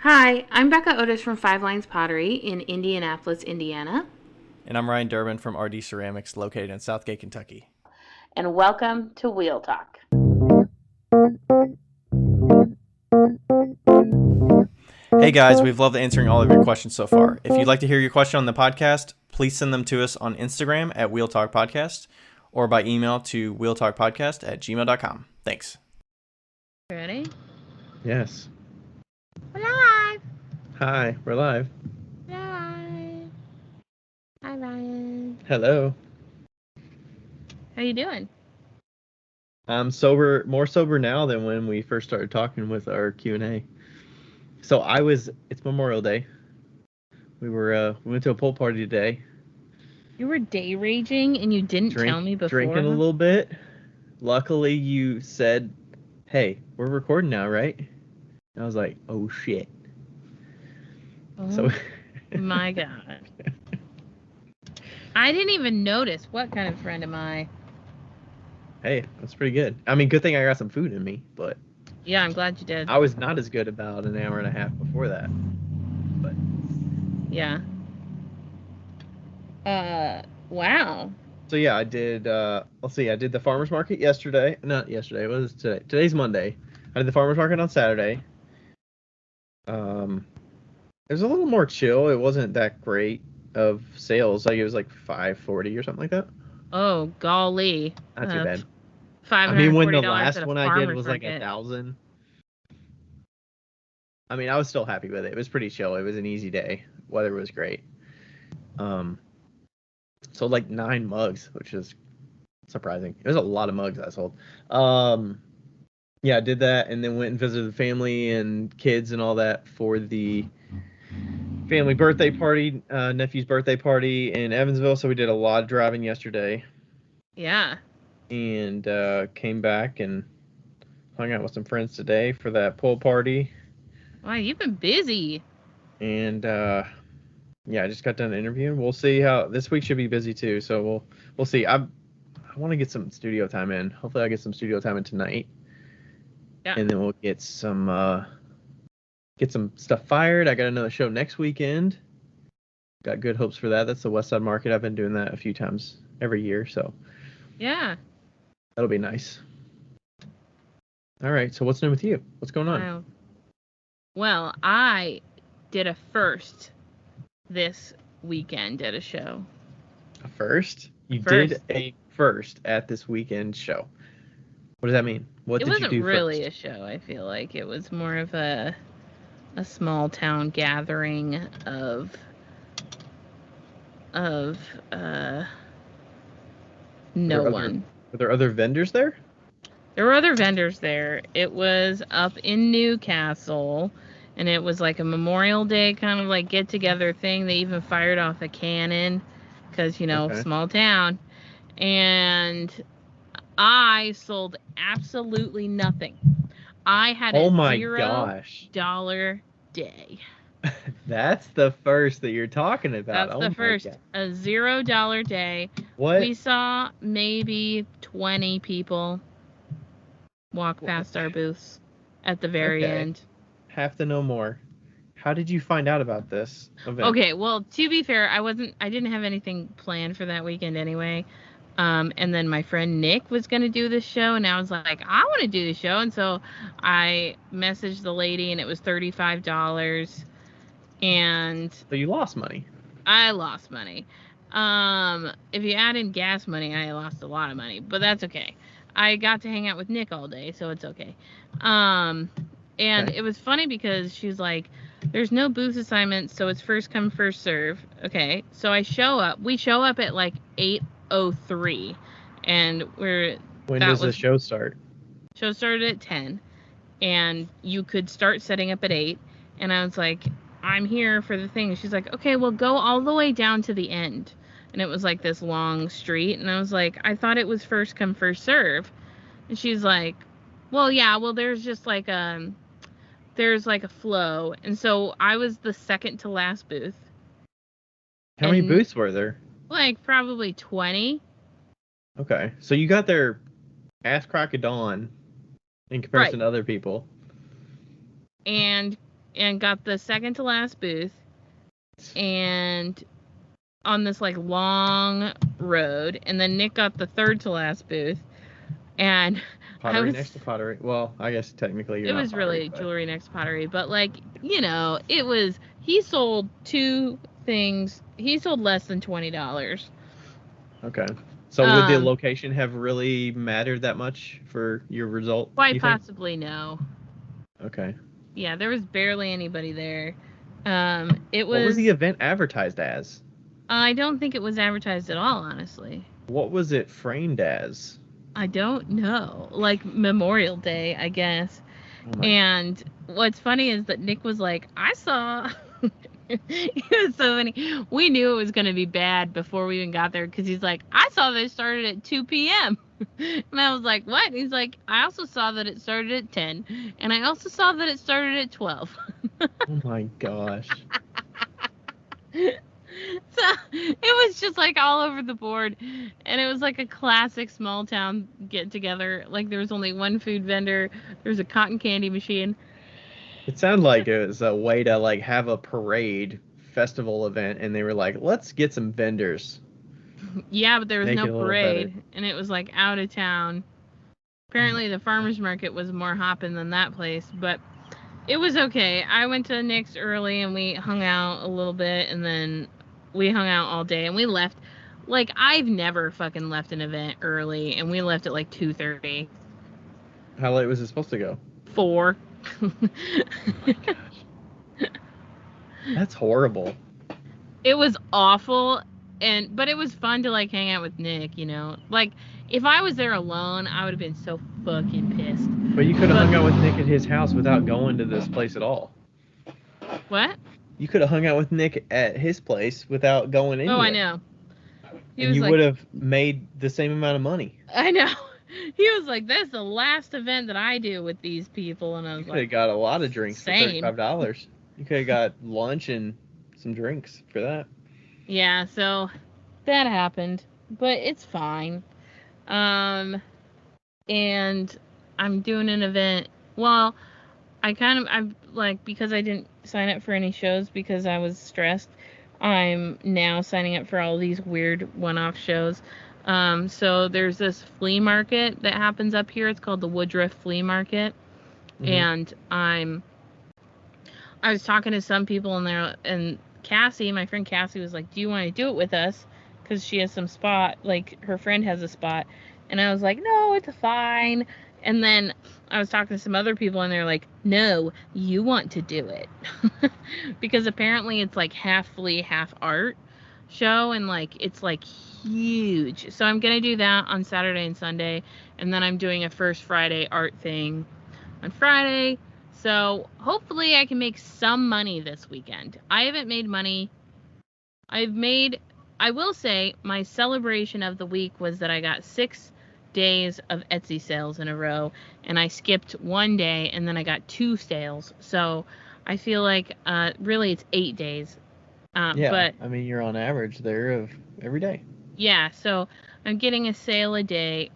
Hi, I'm Becca Otis from Five Lines Pottery in Indianapolis, Indiana. And I'm Ryan Durbin from RD Ceramics, located in Southgate, Kentucky. And welcome to Wheel Talk. Hey guys, we've loved answering all of your questions so far. If you'd like to hear your question on the podcast, please send them to us on Instagram at Wheel Talk Podcast or by email to wheeltalkpodcast@gmail.com. Thanks. Ready? Yes. We're live. Hi, we're live. Hi. Hi, Ryan. Hello. How you doing? I'm more sober now than when we first started talking with our Q&A. So it's Memorial Day. We went to a pool party today. You were day raging and you didn't tell me before. Drinking a little bit. Luckily, you said, "Hey, we're recording now, right?" And I was like, "Oh shit!" Oh my god! I didn't even notice. What kind of friend am I? Hey, that's pretty good. I mean, good thing I got some food in me, but yeah, I'm glad you did. I was not as good about an hour and a half before that. But yeah. Wow. So yeah, I did. Let's see, I did the farmers market yesterday. Not yesterday. What is today? Today's Monday. I did the farmers market on Saturday. It was a little more chill. It wasn't that great of sales. Like it was like 540 or something like that. Oh golly. Not too bad. $540 I mean, when the at last a one I did was market. like 1,000. I mean, I was still happy with it. It was pretty chill. It was an easy day. Weather was great. Sold like 9 mugs, which is surprising. It was a lot of mugs I sold. Yeah, I did that and then went and visited the family and kids and all that for the family birthday party, nephew's birthday party in Evansville. So we did a lot of driving yesterday. Yeah. And came back and hung out with some friends today for that pool party. Wow, you've been busy. And yeah, I just got done interviewing. We'll see how this week should be busy too. So we'll see. I want to get some studio time in. Hopefully, I get some studio time in tonight. Yeah. And then we'll get some stuff fired. I got another show next weekend. Got good hopes for that. That's the West Side Market. I've been doing that a few times every year, so yeah, that'll be nice. All right. So what's new with you? What's going on? Wow. Well, I did a first this weekend at a show. A first? You did a first at this weekend show. What does that mean? What did you do first? It wasn't really a show, I feel like. It was more of a small town gathering of no one. Were there other vendors there? There were other vendors there. It was up in Newcastle, and it was like a Memorial Day kind of like get-together thing. They even fired off a cannon because, small town. And I sold absolutely nothing. I had a $0 day. That's the first that you're talking about. That's the first. A $0 day. What? We saw maybe 20 people walk past our booths at the very end. Have to know more. How did you find out about this event? Okay, well, to be fair, I didn't have anything planned for that weekend anyway. And then my friend Nick was going to do this show, and I was like, I want to do the show. And so I messaged the lady, and it was $35. And so you lost money. I lost money. If you add in gas money, I lost a lot of money, but that's okay. I got to hang out with Nick all day, so it's okay. And it was funny because she's like, there's no booth assignments, so it's first come, first serve. Okay, so we show up at like 8:03, and When does the show start? Show started at 10, and you could start setting up at 8, and I was like, I'm here for the thing. She's like, okay, well, go all the way down to the end. And it was like this long street. And I was like, I thought it was first come, first serve. And she's like, well, yeah, well, there's just like there's like a flow. And so I was the second to last booth. How many booths were there? Like probably 20. Okay. So you got there ass crack of dawn in comparison to other people. And and got the second to last booth, and on this like long road, and then Nick got the third to last booth, and Pottery next to pottery. Well, I guess technically you're it not was pottery, really but... jewelry next to pottery, but like, you know, it was, he sold 2 things. He sold less than $20. Okay. So would the location have really mattered that much for your result? Quite possibly, no. Okay. Yeah, there was barely anybody there. It was. What was the event advertised as? I don't think it was advertised at all, honestly. What was it framed as? I don't know. Like Memorial Day, I guess. Oh and what's funny is that Nick was like, I saw. It was so funny. We knew it was going to be bad before we even got there, because he's like, I saw they started at 2 p.m. And I was like, what? And he's like, I also saw that it started at 10. And I also saw that it started at 12. Oh my gosh. So it was just like all over the board, and it was like a classic small town get together. Like there was only one food vendor, there was a cotton candy machine. It sounded like it was a way to like have a parade festival event, and they were like, let's get some vendors. Yeah, but there was no parade, and it was like out of town. Apparently the farmer's market was more hopping than that place, but it was okay. I went to Nick's early and we hung out a little bit, and then we hung out all day, and we left. Like, I've never fucking left an event early, and we left at like 2:30. How late was it supposed to go? 4. Oh my gosh. That's horrible. It was awful, but it was fun to like hang out with Nick, you know? Like, if I was there alone, I would have been so fucking pissed. But you could have hung out with Nick at his house without going to this place at all. What? You could have hung out with Nick at his place without going anywhere. Oh, I know. And you would have made the same amount of money. I know. He was like, that's the last event that I do with these people. And I was like, you could have got a lot of drinks for $35. You could have got lunch and some drinks for that. Yeah, so that happened. But it's fine. And I'm doing an event. Well, I'm like, because I didn't sign up for any shows because I was stressed, I'm now signing up for all these weird one-off shows. So there's this flea market that happens up here. It's called the Woodruff Flea Market. Mm-hmm. And I was talking to some people in there, and Cassie, my friend Cassie, was like, do you want to do it with us? Because she has some spot, like her friend has a spot. And I was like, no, it's fine. And then I was talking to some other people, and they're like, no, you want to do it. Because apparently it's like half flea, half art show, and like it's like huge. So I'm going to do that on Saturday and Sunday, and then I'm doing a First Friday art thing on Friday. So hopefully I can make some money this weekend. I haven't made money. I will say my celebration of the week was that I got 6 days of Etsy sales in a row, and I skipped 1 day, and then I got 2 sales. So I feel like really it's 8 days. Yeah, but I mean, you're on average there of every day. Yeah, so I'm getting a sale a day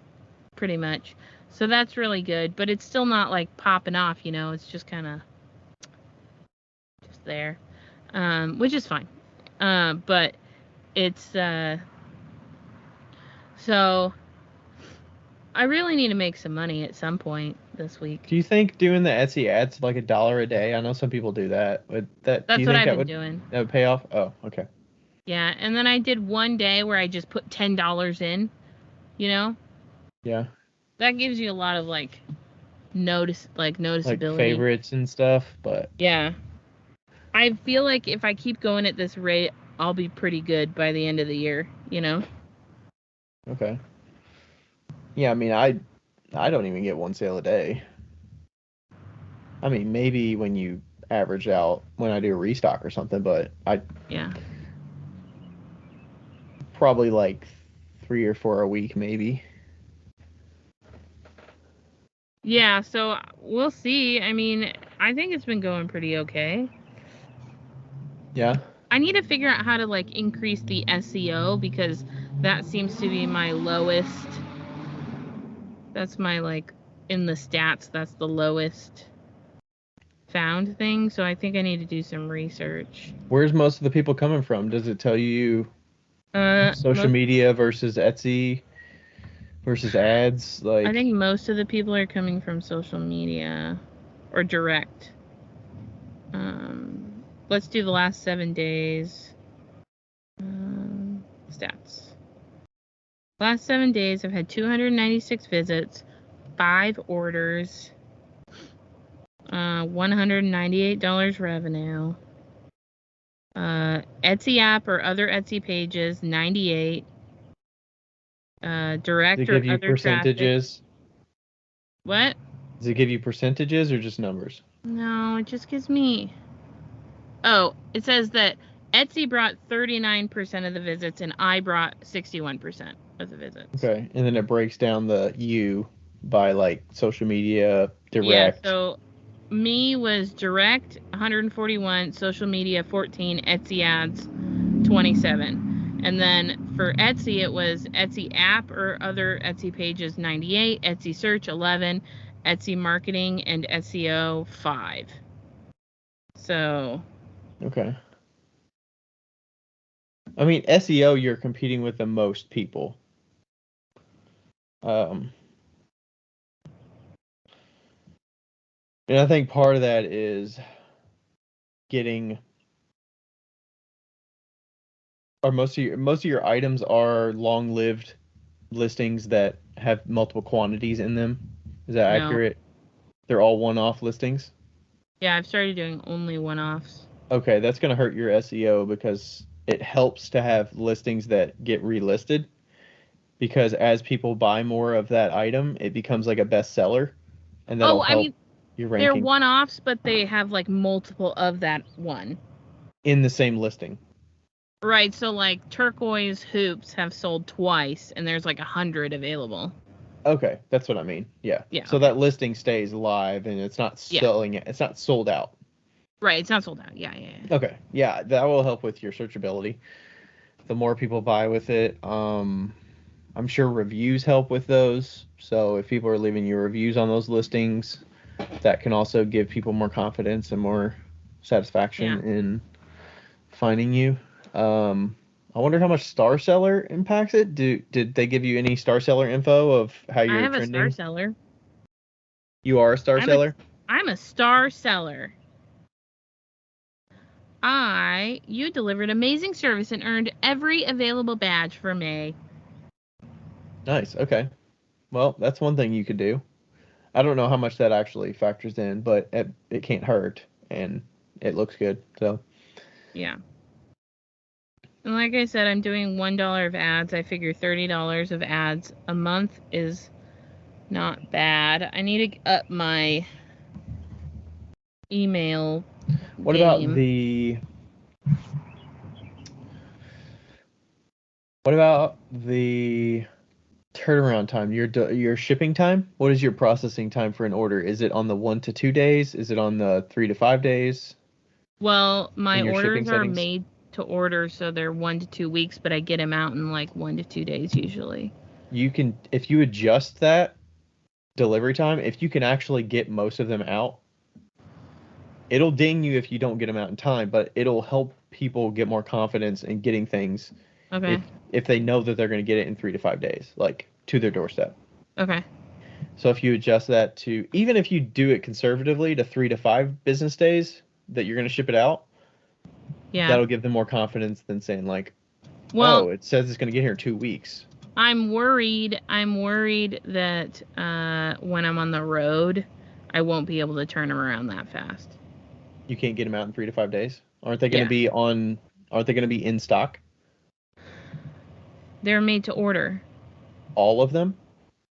pretty much. So that's really good, but it's still not like popping off, you know. It's just kind of just there, which is fine. But it's so I really need to make some money at some point this week. Do you think doing the Etsy ads like $1 a day? I know some people do that. That's what I've been doing. That would pay off? Oh, okay. Yeah, and then I did one day where I just put $10 in, you know? Yeah. That gives you a lot of like noticeability. Like favorites and stuff, but yeah. I feel like if I keep going at this rate, I'll be pretty good by the end of the year, you know? Okay. Yeah, I mean, I don't even get 1 sale a day. I mean, maybe when you average out when I do a restock or something, but yeah. Probably like 3 or 4 a week, maybe. Yeah, so we'll see. I mean, I think it's been going pretty okay. Yeah. I need to figure out how to like increase the SEO, because that seems to be my lowest. That's my like in the stats, that's the lowest found thing, so I think I need to do some research. Where's most of the people coming from? Does it tell you social Most, media versus Etsy versus ads? I Like, think most of the people are coming from social media or direct. Let's do the last 7 days. Stats. Last 7 days, I've had 296 visits, 5 orders, $198 revenue. Etsy app or other Etsy pages, 98. does Direct it or give you other traffic. percentages? What? Does it give you percentages or just numbers? No, it just gives me. Oh, it says that Etsy brought 39% of the visits and I brought 61% of the visits. Okay, and then it breaks down the you by like social media, Yeah, direct. so me was direct 141, social media 14, Etsy ads 27. And then for Etsy, it was Etsy app or other Etsy pages 98, Etsy search 11, Etsy marketing and SEO 5. So. Okay. I mean, SEO, you're competing with the most people. And I think part of that is getting, or most of your items are long-lived listings that have multiple quantities in them. Is that No. accurate? They're all one-off listings? Yeah, I've started doing only one-offs. Okay, that's going to hurt your SEO because it helps to have listings that get relisted, because as people buy more of that item, it becomes like a bestseller, and that'll Oh, I help mean, your they're ranking one-offs, but they have like multiple of that one. in the same listing. Right, so like turquoise hoops have sold twice, and there's like 100 available. Okay, that's what I mean. Yeah. Yeah. So Okay. that listing stays live and it's not Yeah. selling it. It's not sold out. Right, it's not sold out. Yeah. Okay. Yeah, that will help with your searchability. The more people buy with it, I'm sure reviews help with those. So if people are leaving you reviews on those listings, that can also give people more confidence and more satisfaction in finding you. I wonder how much Star Seller impacts it. Did they give you any Star Seller info of how I you're have a star trending? seller. You are a Star Seller? I'm a star seller. You delivered amazing service and earned every available badge for May. Nice. Okay. Well, that's one thing you could do. I don't know how much that actually factors in, but it can't hurt and it looks good. So, Yeah. And like I said, I'm doing $1 of ads. I figure $30 of ads a month is not bad. I need to up my email what game. about the what about the turnaround time? Your shipping time? What is your processing time for an order? Is it on the 1 to 2 days? Is it on the 3 to 5 days Well, my in your shipping orders are settings? made to order, so they're 1 to 2 weeks, but I get them out in like 1 to 2 days usually. You can, if you adjust that delivery time, if you can actually get most of them out, it'll ding you if you don't get them out in time, but it'll help people get more confidence in getting things Okay. if they know that they're going to get it in 3 to 5 days, like to their doorstep. Okay. So if you adjust that to, even if you do it conservatively to 3 to 5 business days that you're going to ship it out, Yeah. that'll give them more confidence than saying like, Well, oh, it says it's going to get here in 2 weeks. I'm worried that when I'm on the road, I won't be able to turn them around that fast. You can't get them out in 3 to 5 days. Aren't they going to Yeah. be on? Aren't they going to be in stock? They're made to order, All of them?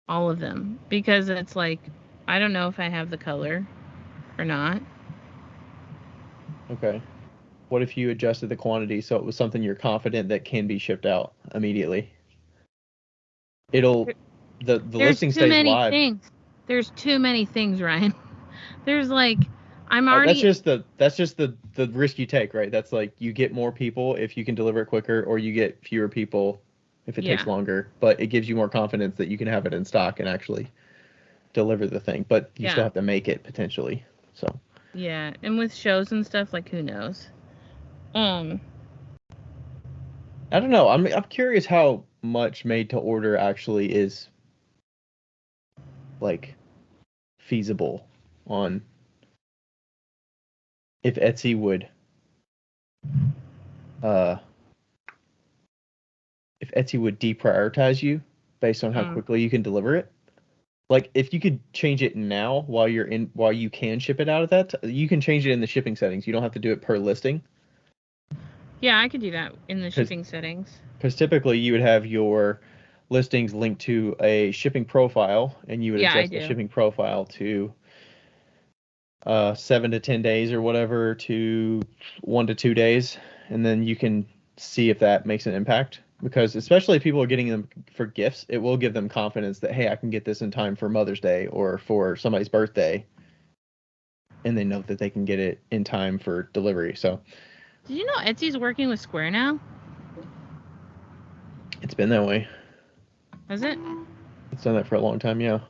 all of them, because it's like I don't know if I have the color or not. Okay. What if you adjusted the quantity so it was something you're confident that can be shipped out immediately? It'll the There's listing too stays many live. things. There's too many things, Ryan. There's like I'm That's already just the risk you take, right? That's like you get more people if you can deliver it quicker, or you get fewer people if it takes longer. But it gives you more confidence that you can have it in stock and actually deliver the thing. But you still have to make it potentially. So Yeah, and with shows and stuff, like, who knows? I don't know. I'm curious how much made to order actually is like feasible on if Etsy would uh if Etsy would deprioritize you based on how Mm. quickly you can deliver it. Like if you could change it now while you can ship it out of that, you can change it in the shipping settings. You don't have to do it per listing Yeah, I could do that in the because shipping settings. typically you would have your listings linked to a shipping profile and you would Yeah, I adjust the do. shipping profile to 7 to 10 days or whatever to 1 to 2 days, and then you can see if that makes an impact. Because especially if people are getting them for gifts, it will give them confidence that hey, I can get this in time for Mother's Day or for somebody's birthday, and they know that they can get it in time for delivery. So Did you know Etsy's working with Square now? it's been that way. Has it? It's done that for a long time, yeah.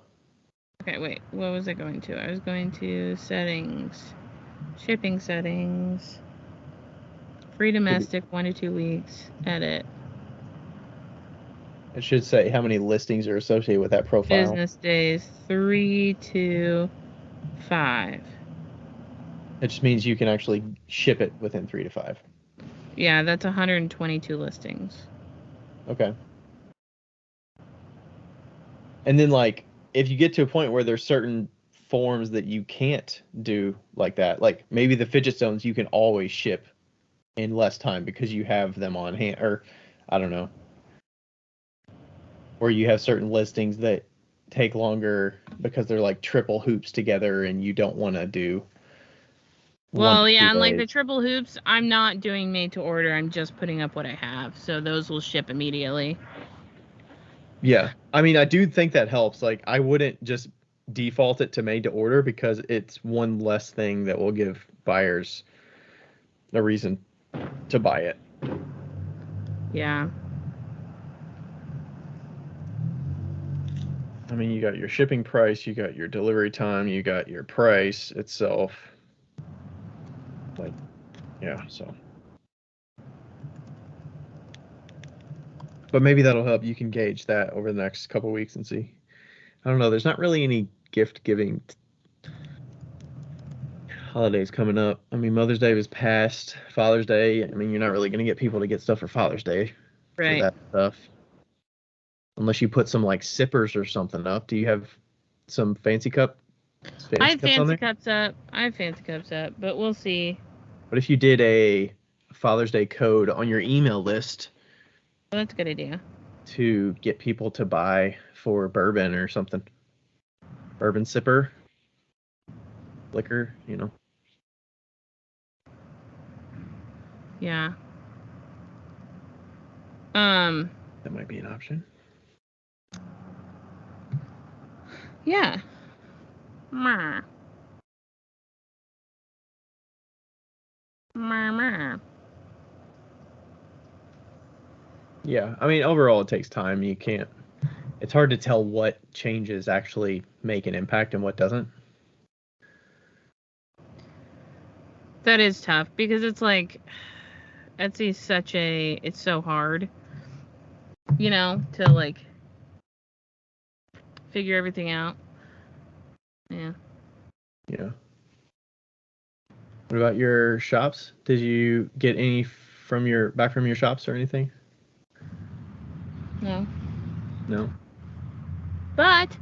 Okay, wait. What was I going to? I was going to settings. Shipping settings. Free domestic, 1 to 2 weeks. Edit. It should say how many listings are associated with that profile. Business days, 3 to 5. It just means you can actually ship it within 3 to 5. Yeah, that's 122 listings. Okay. And then like if you get to a point where there's certain forms that you can't do like that, like maybe the fidget stones you can always ship in less time because you have them on hand, or I don't know. Or you have certain listings that take longer because they're like triple hoops together and you don't want to do one to Well, two yeah, and like days. the triple hoops, I'm not doing made to order. I'm just putting up what I have. So those will ship immediately. Yeah. I mean, I do think that helps. Like I wouldn't just default it to made to order because it's one less thing that will give buyers a reason to buy it. Yeah. I mean, you got your shipping price, you got your delivery time, you got your price itself. Like, yeah, so. But maybe that'll help. You can gauge that over the next couple weeks and see. I don't know. There's not really any gift giving holidays coming up. I mean, Mother's Day was past, Father's Day. I mean, you're not really going to get people to get stuff for Father's Day for Right. that stuff. Unless you put some like sippers or something up. Do you have some I fancy have cups on fancy there? cups up. But we'll see. What if you did a Father's Day code on your email list Well, that's a good idea. to get people to buy for bourbon or something? Bourbon sipper, liquor, you know. Yeah. Um. That might be an option. Yeah. Mer. Mer. Mer. Yeah, I mean, overall, it takes time. You can't. It's hard to tell what changes actually make an impact and what doesn't. That is tough because it's like Etsy's such a. It's so hard, to like figure everything out. Yeah. Yeah. What about your shops? Did you get any from your shops or anything? No. No. But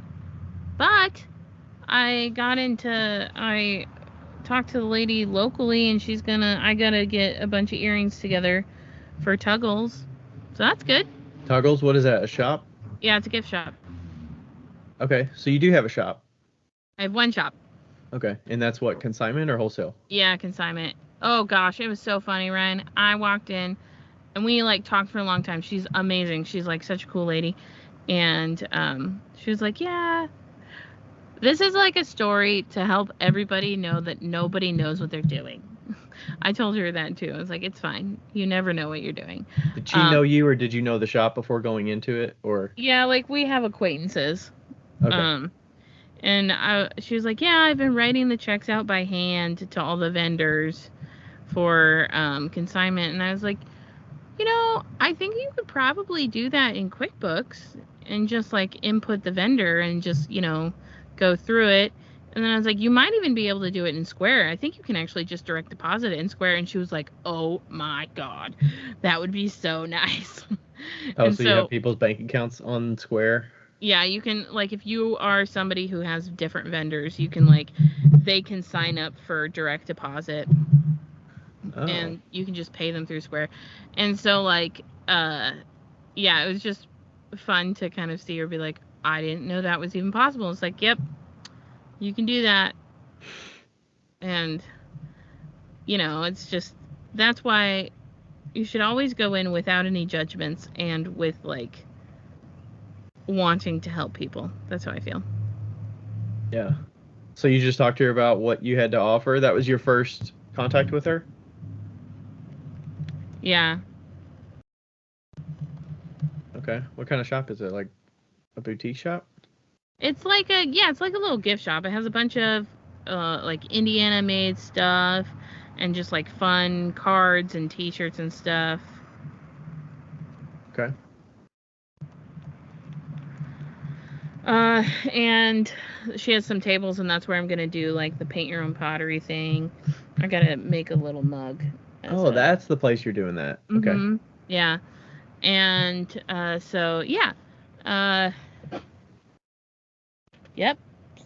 I got into I talked to the lady locally and I gotta get a bunch of earrings together for Tuggles. So that's good. Toggles, what is that? A shop? Yeah, it's a gift shop. Okay, so you do have a shop. I have one shop. Okay, and that's what, consignment or wholesale? Yeah, consignment. Oh gosh, it was so funny, Ryan. I walked in and we like talked for a long time. She's amazing. She's like such a cool lady. And she was like, "Yeah, this is like a story to help everybody know that nobody knows what they're doing." I told her that too. I was like, "It's fine. You never know what you're doing." Did she know you or did you know the shop before going into it or Yeah, like we have acquaintances. okay. Um And she was like, yeah, I've been writing the checks out by hand to all the vendors for consignment. And I was like, I think you could probably do that in QuickBooks and just like input the vendor and just, go through it. And then I was like, you might even be able to do it in Square. I think you can actually just direct deposit it in Square. And she was like, oh my God, that would be so nice. Oh, And so you have people's bank accounts on Square? yeah, you can, like, if you are somebody who has different vendors, you can, like, they can sign up for direct deposit. Oh. And you can just pay them through Square. And so, like, yeah, it was just fun to kind of see her be like, I didn't know that was even possible. It's like, yep, you can do that. And, it's just, that's why you should always go in without any judgments and with, like, wanting to help people. That's how I feel. Yeah. So you just talked to her about what you had to offer? That was your first contact with her? Yeah. Okay. What kind of shop is it? Like a boutique shop? It's like a little gift shop. It has a bunch of like Indiana made stuff and just like fun cards and t-shirts and stuff. Okay. And she has some tables, and that's where I'm gonna do like the paint your own pottery thing. I gotta make a little mug. That's the place you're doing that. Okay. Mm-hmm. Yeah. And so yeah. Yep.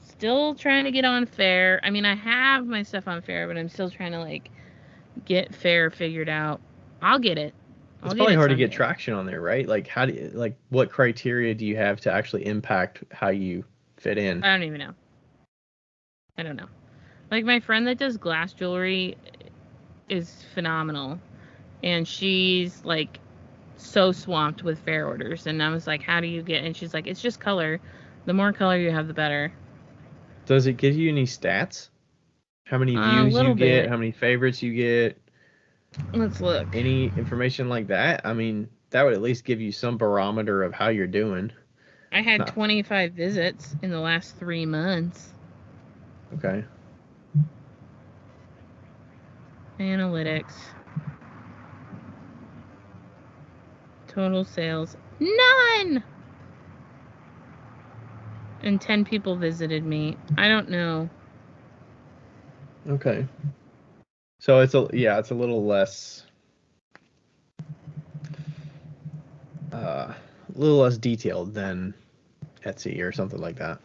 Still trying to get on Fair. I mean, I have my stuff on Fair, but I'm still trying to like get Fair figured out. I'll get it. It's probably hard to get traction on there, right? Like, how do you, like, what criteria do you have to actually impact how you fit in? I don't even know. I don't know. Like, my friend that does glass jewelry is phenomenal, and she's like so swamped with Fair orders. And I was like, how do you get? And she's like, it's just color. The more color you have, the better. Does it give you any stats? How many views you get? Bit. How many favorites you get? Let's look. Any information like that? I mean, that would at least give you some barometer of how you're doing. I had 25 visits in the last 3 months. Okay. Analytics. Total sales. None! And 10 people visited me. I don't know. Okay. So it's a little less detailed than Etsy or something like that.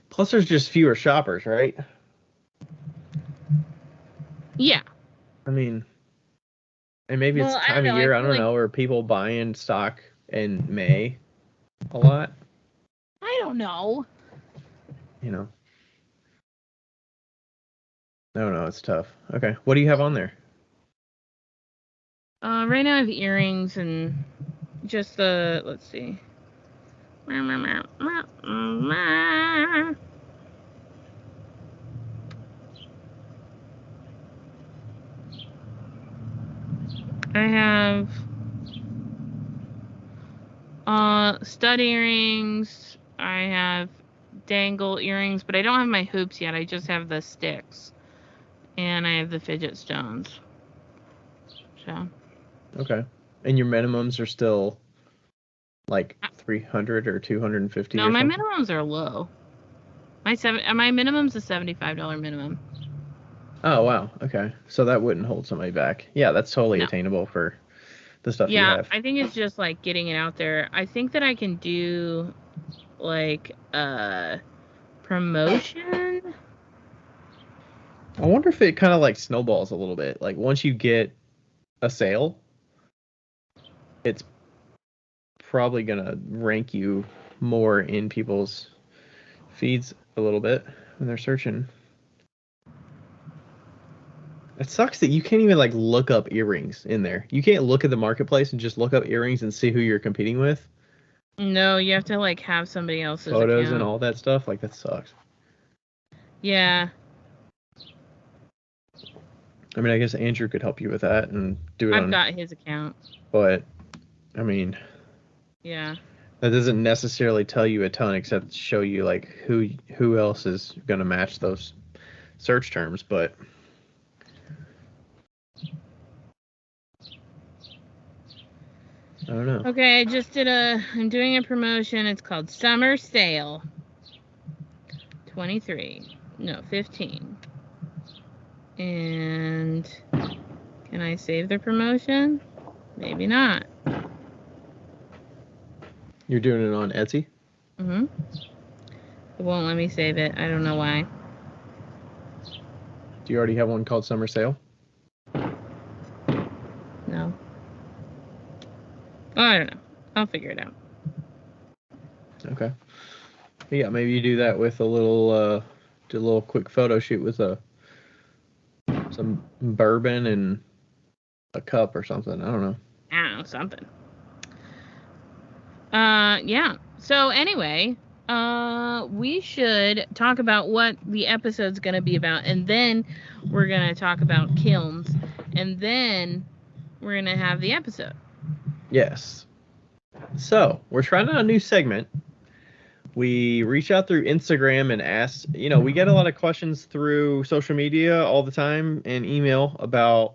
Plus there's just fewer shoppers, right? Yeah. I mean, and maybe it's time of year, I don't know, or people buying stock in May a lot. I don't know. I don't know, it's tough. Okay. What do you have on there? Right now I have earrings and just let's see. I have stud earrings. I have dangle earrings, but I don't have my hoops yet. I just have the sticks. And I have the fidget stones. So. Okay. And your minimums are still like 300 or 250 No, or my something? minimums are low. My minimum's a $75 minimum. Oh, wow. Okay. So that wouldn't hold somebody back. Yeah, that's totally attainable for the stuff you have. Yeah, I think it's just like getting it out there. I think that I can do like promotion. I wonder if it kind of like snowballs a little bit. Like once you get a sale, it's probably gonna rank you more in people's feeds a little bit when they're searching. It sucks that you can't even like look up earrings in there. You can't look at the marketplace and just look up earrings and see who you're competing with. No, you have to like have somebody else's photos account. And all that stuff. Like that sucks. Yeah. I mean, I guess Andrew could help you with that and do it I've got his account. But I mean, yeah. That doesn't necessarily tell you a ton, except show you like who else is going to match those search terms. But I don't know. Okay, I'm doing a promotion. It's called Summer Sale. 15. And can I save the promotion? Maybe not. You're doing it on Etsy? Mm-hmm. It won't let me save it. I don't know why. Do you already have one called Summer Sale? No. Oh, I don't know. I'll figure it out. Okay. Yeah, maybe you do that with a little quick photo shoot with some bourbon and a cup or something. I don't know. Something. Yeah. So anyway, we should talk about what the episode's going to be about, and then we're going to talk about kilns, and then we're going to have the episode. Yes. So, we're trying out a new segment. We reach out through Instagram and ask, we get a lot of questions through social media all the time and email about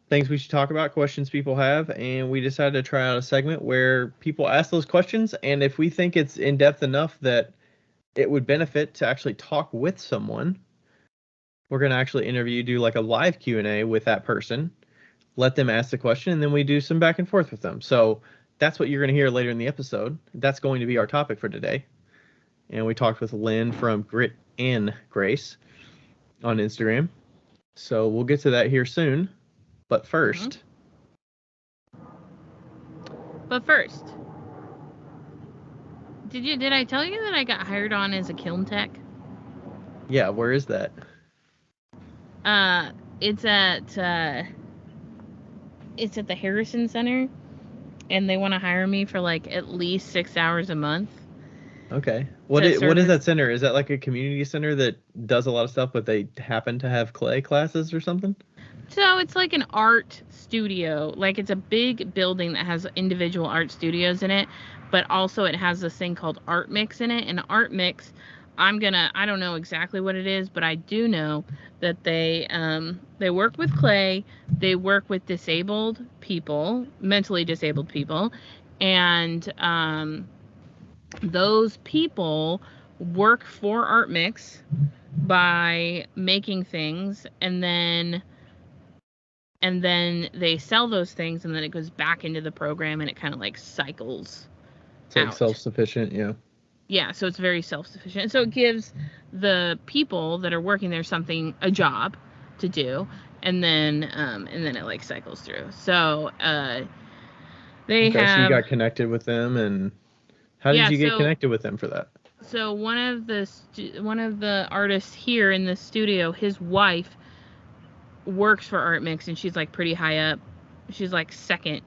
things we should talk about, questions people have, and we decided to try out a segment where people ask those questions, and if we think it's in depth enough that it would benefit to actually talk with someone, we're going to actually do like a live Q&A with that person, let them ask the question, and then we do some back and forth with them. So that's what you're going to hear later in the episode. That's going to be our topic for today. And we talked with Lynne from Grit Grace on Instagram. So we'll get to that here soon. But first. Did I tell you that I got hired on as a kiln tech? Yeah, where is that? It's at the Harrison Center, and they want to hire me for like at least 6 hours a month. Okay. What is that center? Is that like a community center that does a lot of stuff, but they happen to have clay classes or something? So it's like an art studio. Like, it's a big building that has individual art studios in it, but also it has this thing called Art Mix in it. And Art Mix, I don't know exactly what it is, but I do know that they work with clay, they work with disabled people, mentally disabled people, and those people work for Art Mix by making things, and then they sell those things, and then it goes back into the program, and it kind of like cycles. It's like self-sufficient, yeah. Yeah, so it's very self-sufficient. So it gives the people that are working there a job to do, and then it like cycles through. So they have. So you got connected with them, and how did you get connected with them for that? So one of the artists here in the studio, his wife works for Art Mix, and she's like pretty high up. She's like second.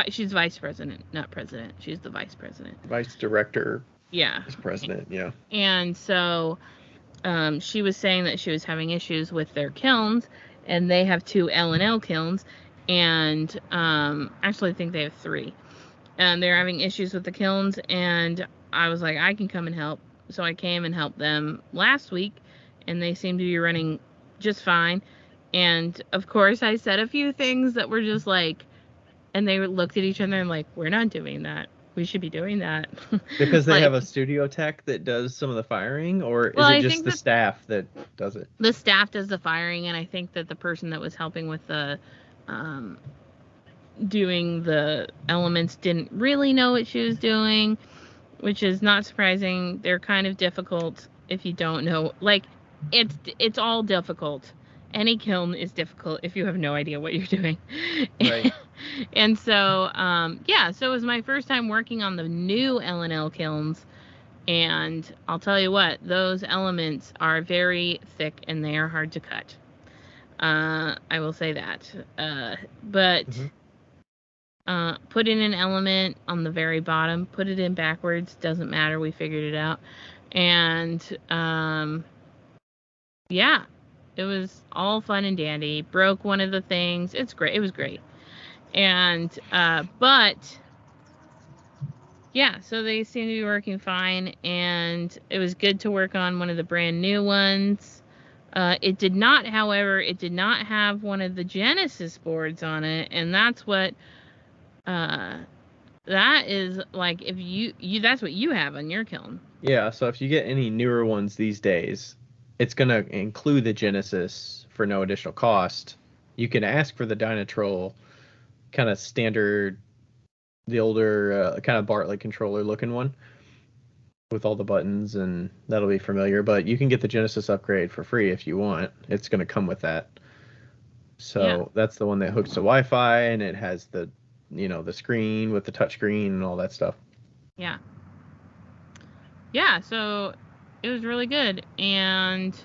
She's vice president, not president. She's the vice president. Vice director. Yeah. Vice president, yeah. And so she was saying that she was having issues with their kilns, and they have 2 L&L kilns, and actually I think they have 3. And they're having issues with the kilns, and I was like, I can come and help. So I came and helped them last week, and they seem to be running just fine. And of course, I said a few things that were just like, and they looked at each other and like, we're not doing that. We should be doing that. Because they have a studio tech that does some of the firing, or is it just the staff that does it? The staff does the firing, and I think that the person that was helping with the doing the elements didn't really know what she was doing, which is not surprising. They're kind of difficult if you don't know. Like, it's all difficult. Any kiln is difficult if you have no idea what you're doing. Right. And so, so it was my first time working on the new L&L kilns, and I'll tell you what, those elements are very thick and they are hard to cut. I will say that. But put in an element on the very bottom, put it in backwards, doesn't matter, we figured it out. And, it was all fun and dandy. Broke one of the things. It's great. It was great. And, but Yeah, so they seem to be working fine, and it was good to work on one of the brand new ones. It did not, however, it did not have one of the Genesis boards on it, and that's what, that is like, if you that's what you have on your kiln. Yeah, so if you get any newer ones these days, it's going to include the Genesis for no additional cost. You can ask for the Dynatrol kind of standard, the older kind of Bartlett controller looking one with all the buttons, and that'll be familiar. But you can get the Genesis upgrade for free if you want. It's going to come with that. So that's the one that hooks to Wi-Fi, and it has the, the screen with the touch screen and all that stuff. Yeah. Yeah, so it was really good. And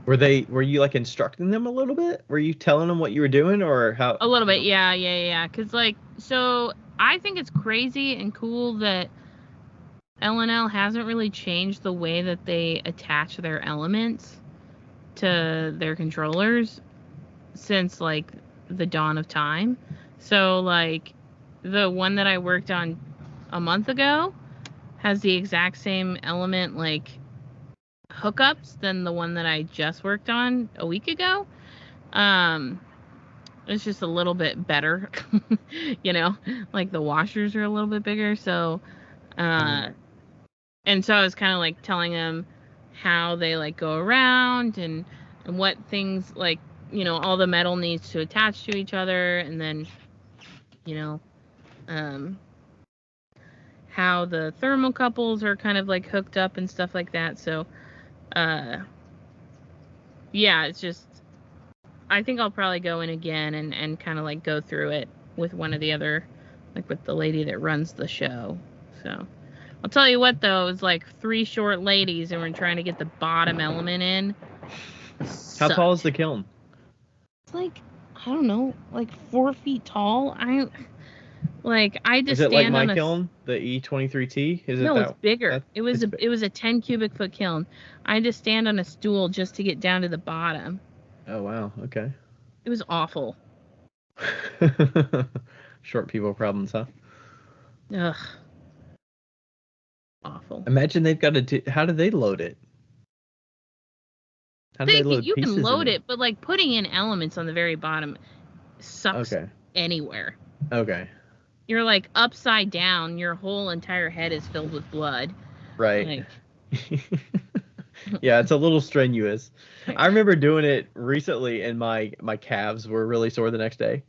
were you like instructing them a little bit? Were you telling them what you were doing, or how? A little bit, yeah. Cause like, so I think it's crazy and cool that L&L hasn't really changed the way that they attach their elements to their controllers since like the dawn of time. So like the one that I worked on a month ago has the exact same element like hookups than the one that I just worked on a week ago. It's just a little bit better, like the washers are a little bit bigger. So, and so I was kind of like telling them how they like go around and what things like, all the metal needs to attach to each other, and then, how the thermocouples are kind of like hooked up and stuff like that. So, yeah, it's just, I think I'll probably go in again and kind of like go through it with one of the other, like with the lady that runs the show. So I'll tell you what though, it was like 3 short ladies and we're trying to get the bottom element in. How tall is the kiln? It's like, I don't know, like 4 feet tall. I just is it like my kiln, the E23T? Is it? No, it's bigger. It was a 10 cubic foot kiln. I had to stand on a stool just to get down to the bottom. Oh wow, okay. It was awful. Short people problems, huh? Ugh. Awful. Imagine they've got to how do they load it? How do they load you pieces can load it, but like putting in elements on the very bottom sucks anywhere. Okay. You're like upside down, your whole entire head is filled with blood. Right. Yeah, it's a little strenuous. I remember doing it recently and my calves were really sore the next day.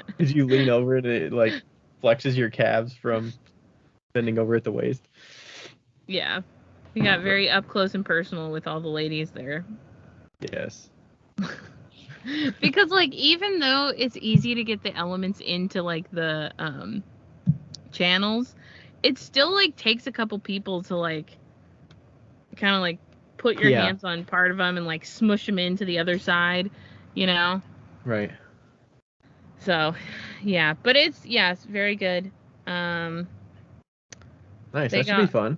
Because you lean over and it like flexes your calves from bending over at the waist. Yeah. We got very up close and personal with all the ladies there. Yes. Because like even though it's easy to get the elements into like the channels, it still like takes a couple people to like kind of like put your hands on part of them and like smush them into the other side, Right. So yeah, but it's very good. Nice. That should be fun.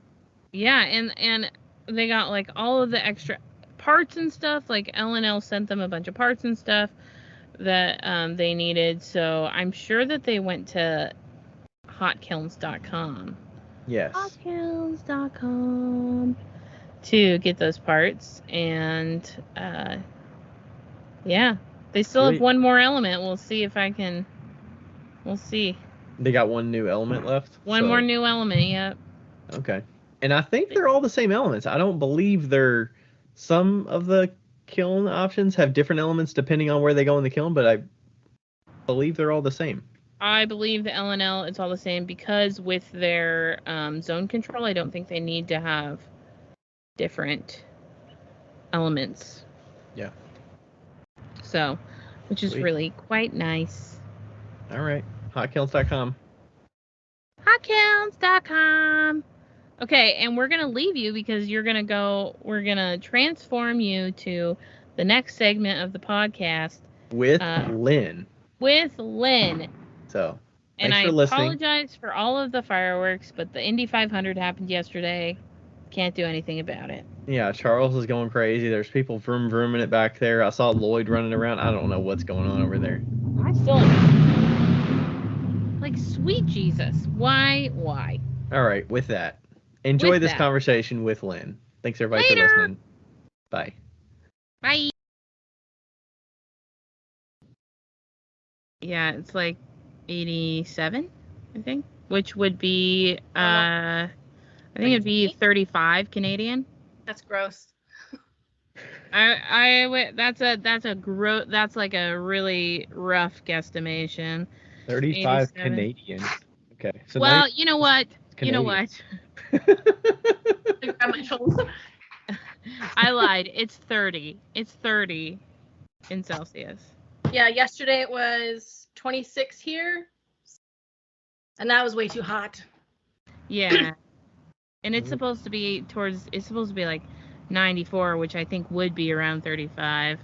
Yeah, and they got like all of the extra parts and stuff. Like L&L sent them a bunch of parts and stuff that they needed. So I'm sure that they went to hotkilns.com. Yes. Hotkilns.com to get those parts. And yeah, they still have one more element. We'll see. They got one new element left? One more new element, yep. Okay. And I think they're all the same elements. I don't believe some of the kiln options have different elements depending on where they go in the kiln, but I believe they're all the same. I believe the L&L is all the same because with their zone control, I don't think they need to have different elements. Yeah. So, which is really quite nice. All right. Hotkilns.com. Hotkilns.com. Okay, and we're going to leave you because we're going to transform you to the next segment of the podcast. With Lynne. With Lynne. So, thanks for listening. I apologize for all of the fireworks, but the Indy 500 happened yesterday. Can't do anything about it. Yeah, Charles is going crazy. There's people vroom vrooming it back there. I saw Lloyd running around. I don't know what's going on over there. I still Like, sweet Jesus. Why? All right, with that, enjoy this conversation with Lynn. Thanks, everybody, for listening. Bye. Bye. Yeah, it's like 87, I think, which would be, I think it'd be 35 Canadian. That's gross. That's like a really rough guesstimation. 35 87. Canadians. Okay. So well, you know what? You know what? I lied. It's 30. It's 30 in Celsius. Yeah, yesterday it was 26 here. And that was way too hot. Yeah. And it's supposed to be like 94, which I think would be around 35.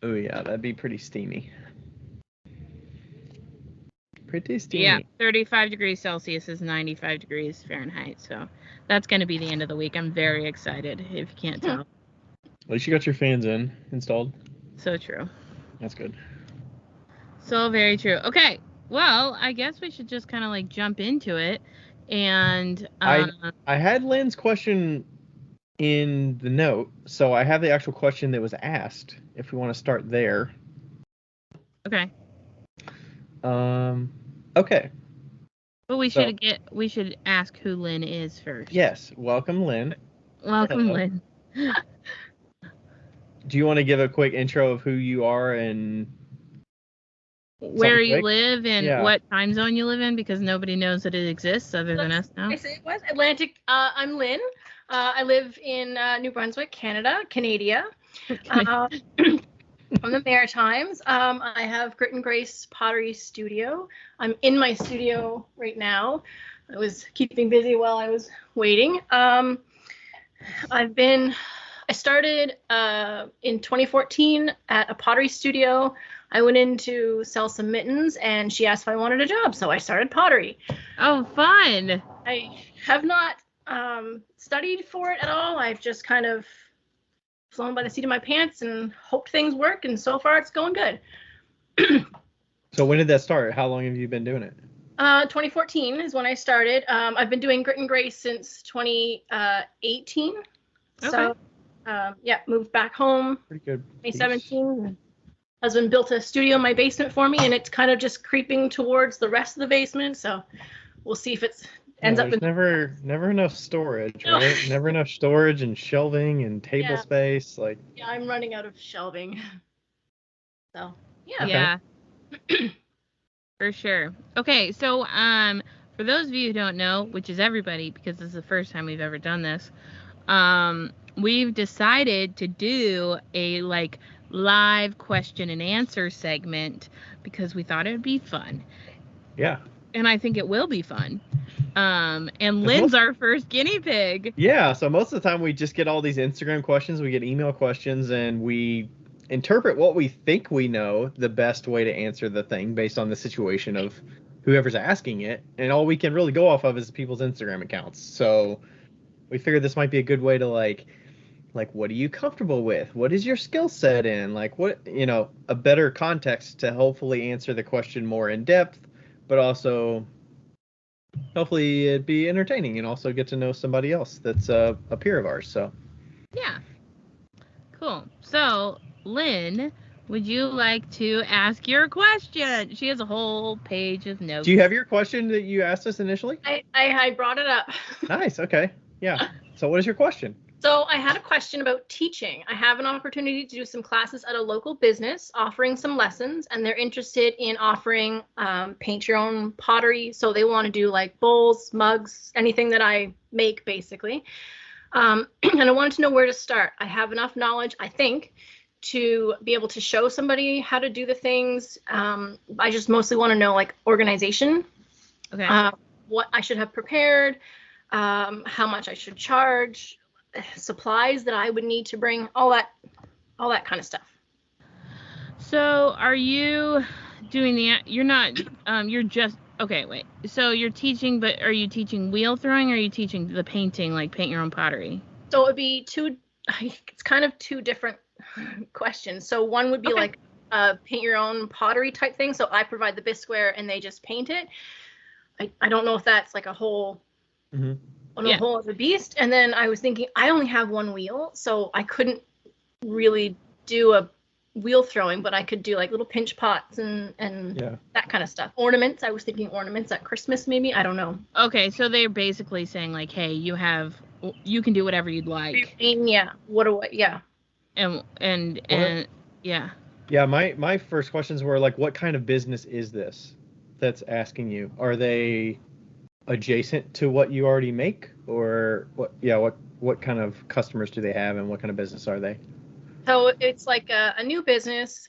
Oh yeah, that'd be pretty steamy. Pretty steamy. Yeah, 35 degrees Celsius is 95 degrees Fahrenheit. So that's going to be the end of the week. I'm very excited, if you can't tell. At least you got your fans installed. So true. That's good. So very true. Okay. Well, I guess we should just kind of like jump into it. And I had Lynn's question in the note, so I have the actual question that was asked. If we want to start there. Okay. Okay. But we should ask who Lynn is first. Yes. Welcome, Lynn. Welcome, hello. Lynn. Do you want to give a quick intro of who you are and where you live and what time zone you live in? Because nobody knows that it exists other than us now. It was Atlantic. I'm Lynn. I live in New Brunswick, Canada. From the Maritimes. I have Grit Grace Pottery studio. I'm in my studio right now. I was keeping busy while I was waiting. I started in 2014 at a pottery studio. I went in to sell some mittens, and she asked if I wanted a job, so I started pottery. Oh, fun! I have not studied for it at all. I've just kind of flown by the seat of my pants and hoped things work, and so far it's going good. So when did that start? How long have you been doing it? 2014 is when I started. I've been doing Grit and Grace since 2018. Okay. So moved back home. Pretty good. 2017. Husband built a studio in my basement for me, and it's kind of just creeping towards the rest of the basement. So we'll see if it ends up in. Never enough storage, right? Never enough storage and shelving and table space. Yeah, I'm running out of shelving. So yeah. Yeah. For sure. Okay, so for those of you who don't know, which is everybody, because this is the first time we've ever done this, we've decided to do a live question and answer segment because we thought it would be fun. Yeah. And I think it will be fun. And Lynn's our first guinea pig. Yeah, so most of the time we just get all these Instagram questions, we get email questions, and we interpret what we think we know the best way to answer the thing based on the situation of whoever's asking it. And all we can really go off of is people's Instagram accounts. So we figured this might be a good way to like what are you comfortable with? What is your skill set in? A better context to hopefully answer the question more in depth, but also hopefully it'd be entertaining and also get to know somebody else that's a peer of ours. So yeah. Cool. So Lynn, would you like to ask your question? She has a whole page of notes. Do you have your question that you asked us initially? I brought it up. Nice. Okay. Yeah. So what is your question? So I had a question about teaching. I have an opportunity to do some classes at a local business offering some lessons, and they're interested in offering paint your own pottery. So they want to do bowls, mugs, anything that I make basically. And I wanted to know where to start. I have enough knowledge, I think, to be able to show somebody how to do the things. I just mostly want to know organization. Okay. What I should have prepared, how much I should charge, supplies that I would need to bring, all that kind of stuff. So are you doing okay, wait. So you're teaching, but are you teaching wheel throwing or are you teaching the painting, paint your own pottery? So it would be it's kind of two different questions. So one would be paint your own pottery type thing. So I provide the bisqueware and they just paint it. I don't know if that's like a whole whole other beast. And then I was thinking, I only have one wheel, so I couldn't really do a wheel throwing, but I could do like little pinch pots and that kind of stuff. Ornaments. I was thinking ornaments at Christmas, maybe. I don't know. Okay, so they're basically saying like, hey, you can do whatever you'd like. And yeah. And yeah. Yeah, my first questions were like, what kind of business is this that's asking you? Are they adjacent to what you already make, or what kind of customers do they have, and what kind of business are they? So it's like a new business.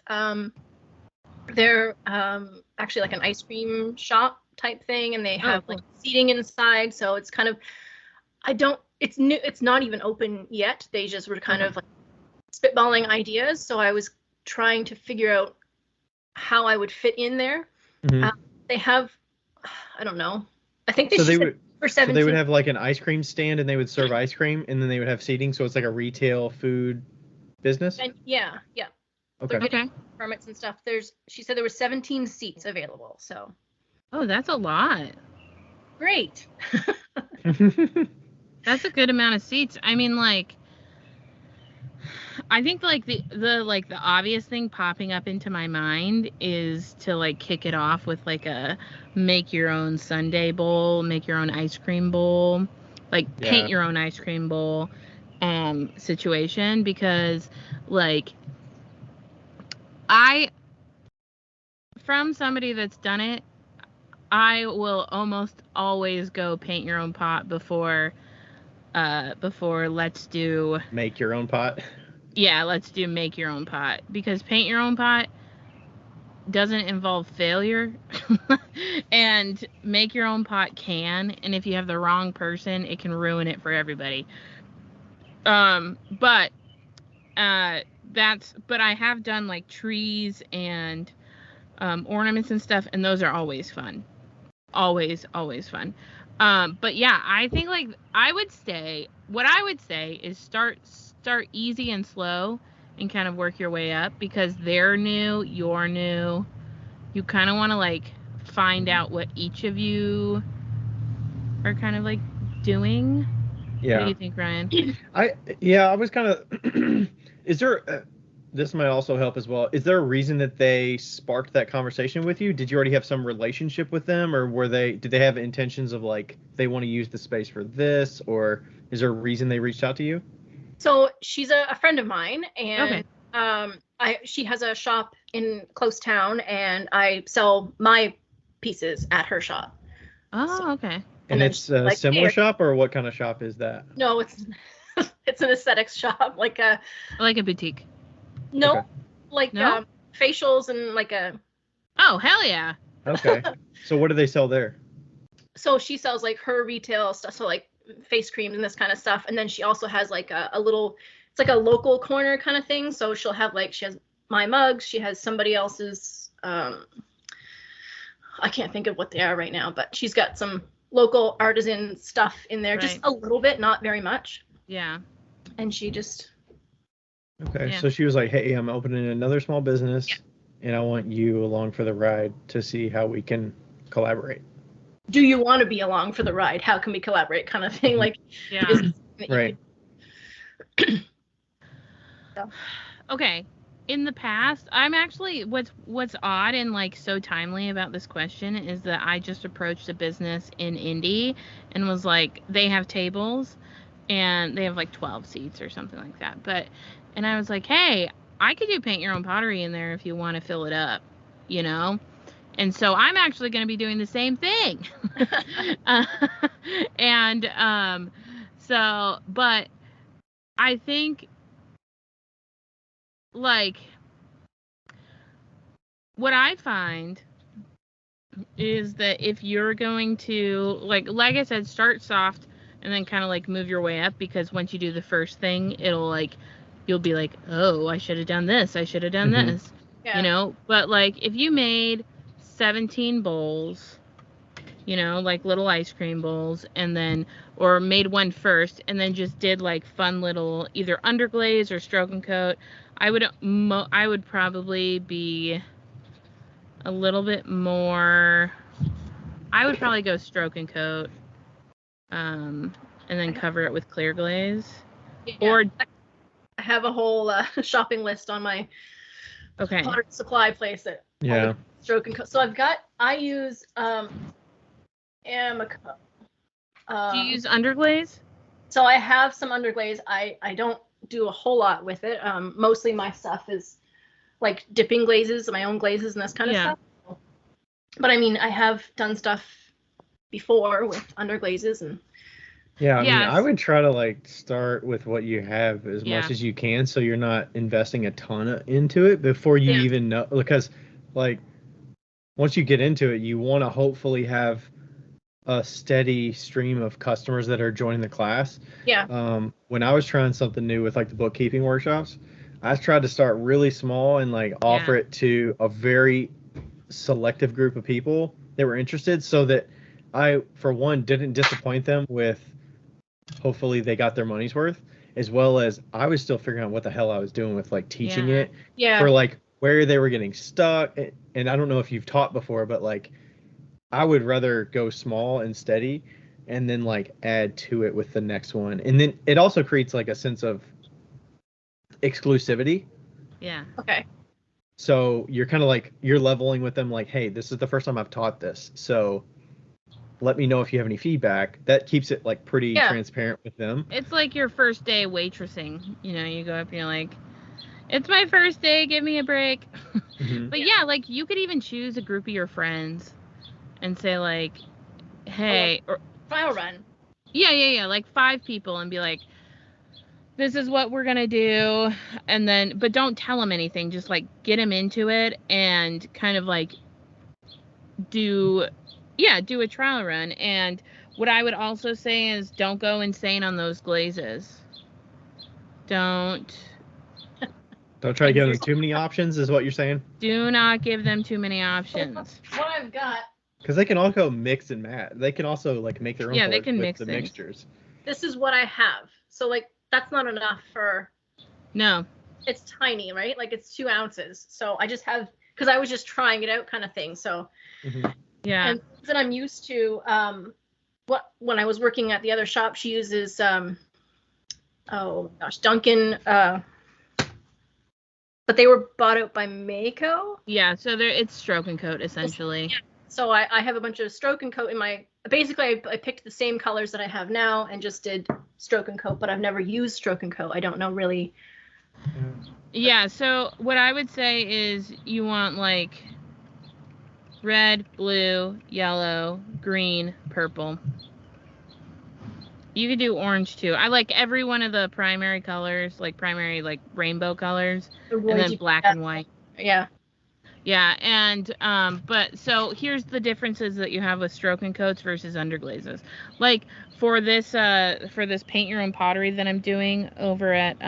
They're actually like an ice cream shop type thing, and they have like seating inside. So it's kind of, it's new. It's not even open yet. They just were kind of like spitballing ideas. So I was trying to figure out how I would fit in there. They have, I don't know. I think they would for 17. So they would have like an ice cream stand, and they would serve ice cream, and then they would have seating. So it's like a retail food business. And yeah. Okay. They're getting permits and stuff. She said there were 17 seats available. So. Oh, that's a lot. Great. That's a good amount of seats. I mean, like, I think like the obvious thing popping up into my mind is to like kick it off with like a make your own sundae bowl, make your own ice cream bowl, like paint your own ice cream bowl situation, because like from somebody that's done it, I will almost always go paint your own pot before let's do make your own pot. Yeah, let's do make your own pot, because paint your own pot doesn't involve failure and make your own pot can, and if you have the wrong person, it can ruin it for everybody. But I have done like trees and ornaments and stuff, and those are always fun. Always fun. But yeah, I think like what I would say is start easy and slow and kind of work your way up, because they're new, you're new. You kind of want to like find out what each of you are kind of like doing. Yeah. What do you think, Ryan? I was kind of is there this might also help as well. Is there a reason that they sparked that conversation with you? Did you already have some relationship with them, or did they have intentions of like they want to use the space for this, or is there a reason they reached out to you? So she's a friend of mine, and she has a shop in close town, and I sell my pieces at her shop. Oh, okay. And it's a similar shop, or what kind of shop is that? No, it's an aesthetics shop, like a boutique. No, okay. like facials and like a. Oh, hell yeah. Okay. So what do they sell there? So she sells like her retail stuff, so like face creams and this kind of stuff, and then she also has like a little, it's like a local corner kind of thing. So she'll have like, she has my mugs, she has somebody else's, I can't think of what they are right now, but she's got some local artisan stuff in there, just a little bit, not very much. Yeah. And she just. Okay, so she was like, hey, I'm opening another small business, and I want you along for the ride to see how we can collaborate. Do you want to be along for the ride? How can we collaborate, kind of thing? Like, right. Okay. In the past, I'm actually, what's odd and like so timely about this question is that I just approached a business in Indy and was like, they have tables and they have like 12 seats or something like that. And I was like, hey, I could do paint your own pottery in there if you want to fill it up, you know? And so I'm actually going to be doing the same thing. But I think, like, what I find is that if you're going to, like I said, start soft and then kind of like move your way up, because once you do the first thing, you'll be like, oh, I should have done this. I should have done this, you know? But like if you made 17 bowls, you know, like little ice cream bowls, and then, or made one first and then just did like fun little either underglaze or stroke and coat. I would probably be a little bit more. I would probably go stroke and coat, and then cover it with clear glaze. Yeah. Or I have a whole shopping list on my pottery supply place that stroke and coat. So I use Amico. Do you use underglaze? So I have some underglaze. I don't do a whole lot with it. Mostly my stuff is like dipping glazes, my own glazes and this kind of stuff. But I mean, I have done stuff before with underglazes and. Yeah, I mean, I would try to like start with what you have as much as you can, so you're not investing a ton into it before you even know. Because, like, once you get into it, you want to hopefully have a steady stream of customers that are joining the class. Yeah. When I was trying something new with like the bookkeeping workshops, I tried to start really small and like offer it to a very selective group of people that were interested, so that I, for one, didn't disappoint them with. Hopefully they got their money's worth, as well as I was still figuring out what the hell I was doing with like teaching it for like where they were getting stuck. And I don't know if you've taught before, but like I would rather go small and steady and then like add to it with the next one. And then it also creates like a sense of exclusivity. Yeah. Okay. So you're kind of like, you're leveling with them like, hey, this is the first time I've taught this. So let me know if you have any feedback. That keeps it like pretty transparent with them. It's like your first day waitressing. You know, you go up and you're like, it's my first day, give me a break. But yeah, like you could even choose a group of your friends and say like, hey, or trial run. Yeah, like 5 people and be like, this is what we're gonna do, and then, but don't tell them anything, just like get them into it and kind of like do a trial run. And what I would also say is don't go insane on those glazes. Don't try to give them too many options, is what you're saying? Do not give them too many options. What I've got. Because they can also mix and match. They can also like make their own they can mix the things. mixtures. This is what I have. So like that's not enough for. No. It's tiny, right? Like it's 2 ounces. So I just have, because I was just trying it out kind of thing. So. Yeah. And that I'm used to, when I was working at the other shop, she uses, Duncan, but they were bought out by Mako. Yeah, so it's stroke and coat essentially. Yeah. So I have a bunch of stroke and coat in my, basically I picked the same colors that I have now and just did stroke and coat, but I've never used stroke and coat. I don't know really. Yeah, so what I would say is you want like red, blue, yellow, green, purple. You could do orange too. I like every one of the primary colors, like primary like rainbow colors, and then black and white. Yeah. Yeah, and but so here's the differences that you have with stroke and coats versus underglazes. Like for this paint your own pottery that I'm doing over at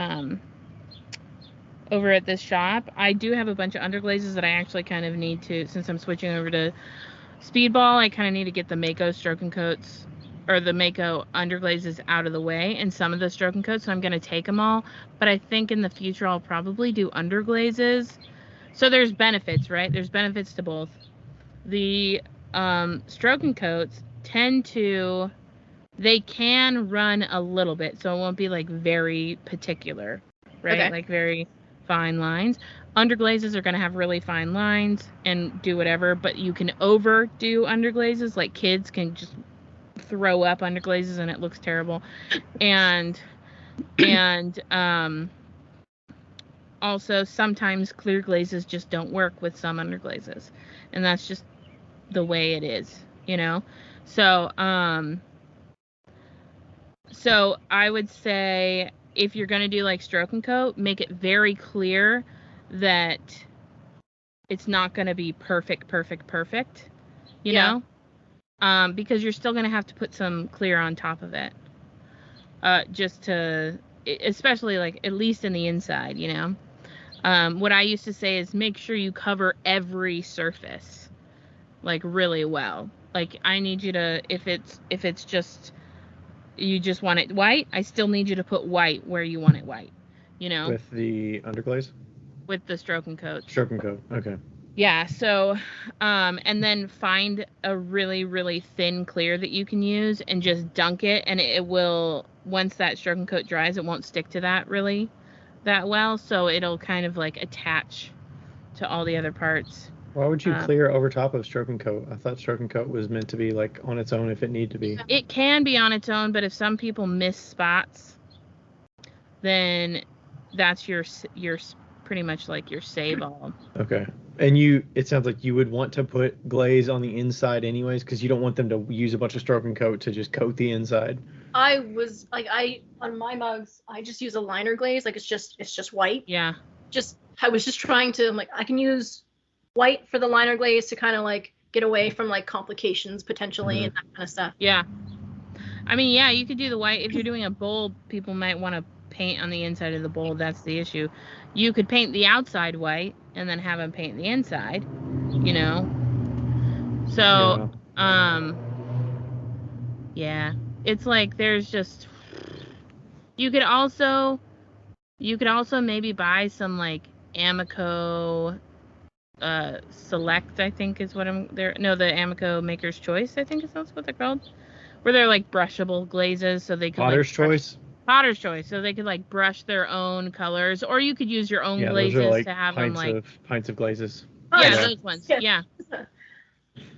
this shop, I do have a bunch of underglazes that I actually kind of need to, since I'm switching over to Speedball, I kind of need to get the Mako stroke and coats or the Mako underglazes out of the way and some of the stroke and coats, so I'm going to take them all. But I think in the future I'll probably do underglazes. So there's benefits, right? There's benefits to both. The stroke and coats they can run a little bit, so it won't be like very particular, right? Okay. Like very fine lines. Underglazes are going to have really fine lines and do whatever, but you can overdo underglazes. Like kids can just throw up underglazes and it looks terrible. And also sometimes clear glazes just don't work with some underglazes, and that's just the way it is, you know. So I would say if you're going to do like stroke and coat, make it very clear that it's not going to be perfect, you know? Because you're still going to have to put some clear on top of it. Just to, especially like at least in the inside, you know? What I used to say is make sure you cover every surface like really well. Like I need you to, if it's just, you just want it white, I still need you to put white where you want it white. you know, With the underglaze? with the stroke and coat. Stroke and coat. Okay. Yeah, so and then find a really, really thin clear that you can use and just dunk it, and it will, once that stroke and coat dries, it won't stick to that really that well, so it'll kind of like attach to all the other parts. Why would you clear over top of stroke and coat? I thought stroke and coat was meant to be like on its own if it needed to be. It can be on its own, but if some people miss spots, then that's your pretty much like your save all. Okay. And it sounds like you would want to put glaze on the inside anyways, because you don't want them to use a bunch of stroke and coat to just coat the inside. I was like, on my mugs, I just use a liner glaze. Like it's just white. Yeah. I was just trying to, I'm like, I can use white for the liner glaze to kind of like get away from like complications potentially and that kind of stuff. Yeah. I mean, yeah, you could do the white. If you're doing a bowl, people might want to paint on the inside of the bowl. That's the issue. You could paint the outside white and then have them paint the inside, you know. So, yeah. It's like there's just, you could also maybe buy some like Amico Select, I think is what the Amico Maker's Choice, I think is that's what they're called, where they're like brushable glazes, so they could Potter's Choice, so they could like brush their own colors, or you could use your own glazes those are like to have them like pints of glazes. Yeah, those ones.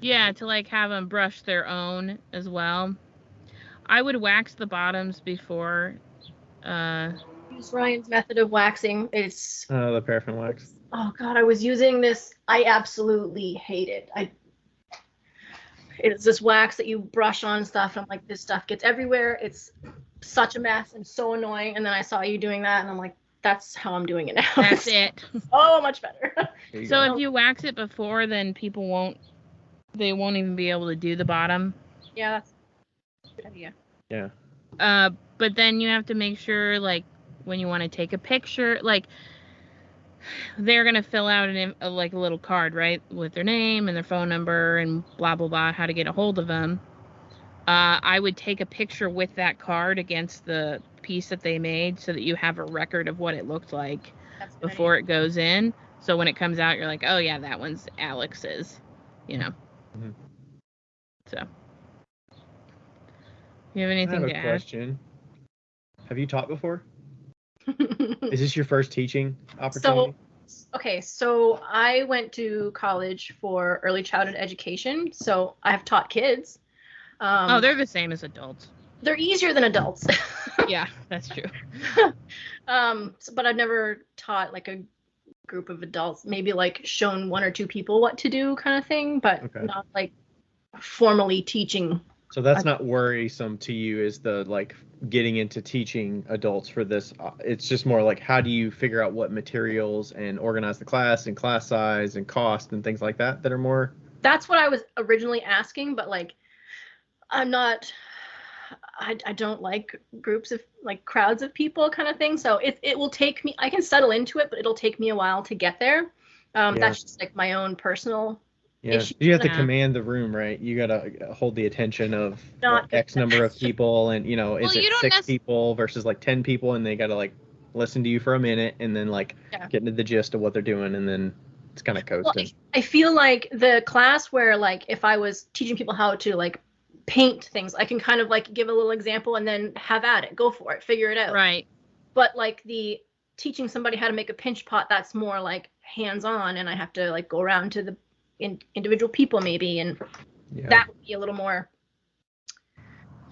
Yeah, to like have them brush their own as well. I would wax the bottoms before. Use Ryan's method of waxing. It's the paraffin wax. Oh God, I was using this. I absolutely hate it. It's this wax that you brush on stuff. And I'm like, this stuff gets everywhere. It's such a mess and so annoying. And then I saw you doing that, and I'm like, that's how I'm doing it now. That's it. So much better. So if you wax it before, then people won't even be able to do the bottom. Yeah, that's a good idea. Yeah. But then you have to make sure, like, when you want to take a picture, like, they're going to fill out a little card, right, with their name and their phone number and blah, blah, blah, how to get a hold of them. I would take a picture with that card against the piece that they made so that you have a record of what it looked like before it goes in. So when it comes out, you're like, oh, yeah, that one's Alex's, you know. Mm-hmm. So. You have anything to add? I have a question. Have you taught before? Is this your first teaching opportunity? So I went to college for early childhood education, so I have taught kids. They're the same as adults. They're easier than adults. Yeah, that's true. But I've never taught like a group of adults, maybe like shown one or two people what to do kind of thing, but not like formally teaching. So that's not worrisome to you, is the like getting into teaching adults for this. It's just more like, how do you figure out what materials and organize the class and class size and cost and things like that are more. That's what I was originally asking, but like I don't like groups of like crowds of people kind of thing. So it will take me, I can settle into it, but it'll take me a while to get there. That's just like my own personal issue. You have to command the room, right? You got to hold the attention of X number of people, and is it 6 people versus like 10 people, and they got to like listen to you for a minute and then like get into the gist of what they're doing, and then it's kind of coasting. Well, I feel like the class where like if I was teaching people how to like paint things, I can kind of like give a little example and then have at it, go for it, figure it out. Right. But like the teaching somebody how to make a pinch pot, that's more like hands-on, and I have to like go around to the individual people maybe, and that would be a little more.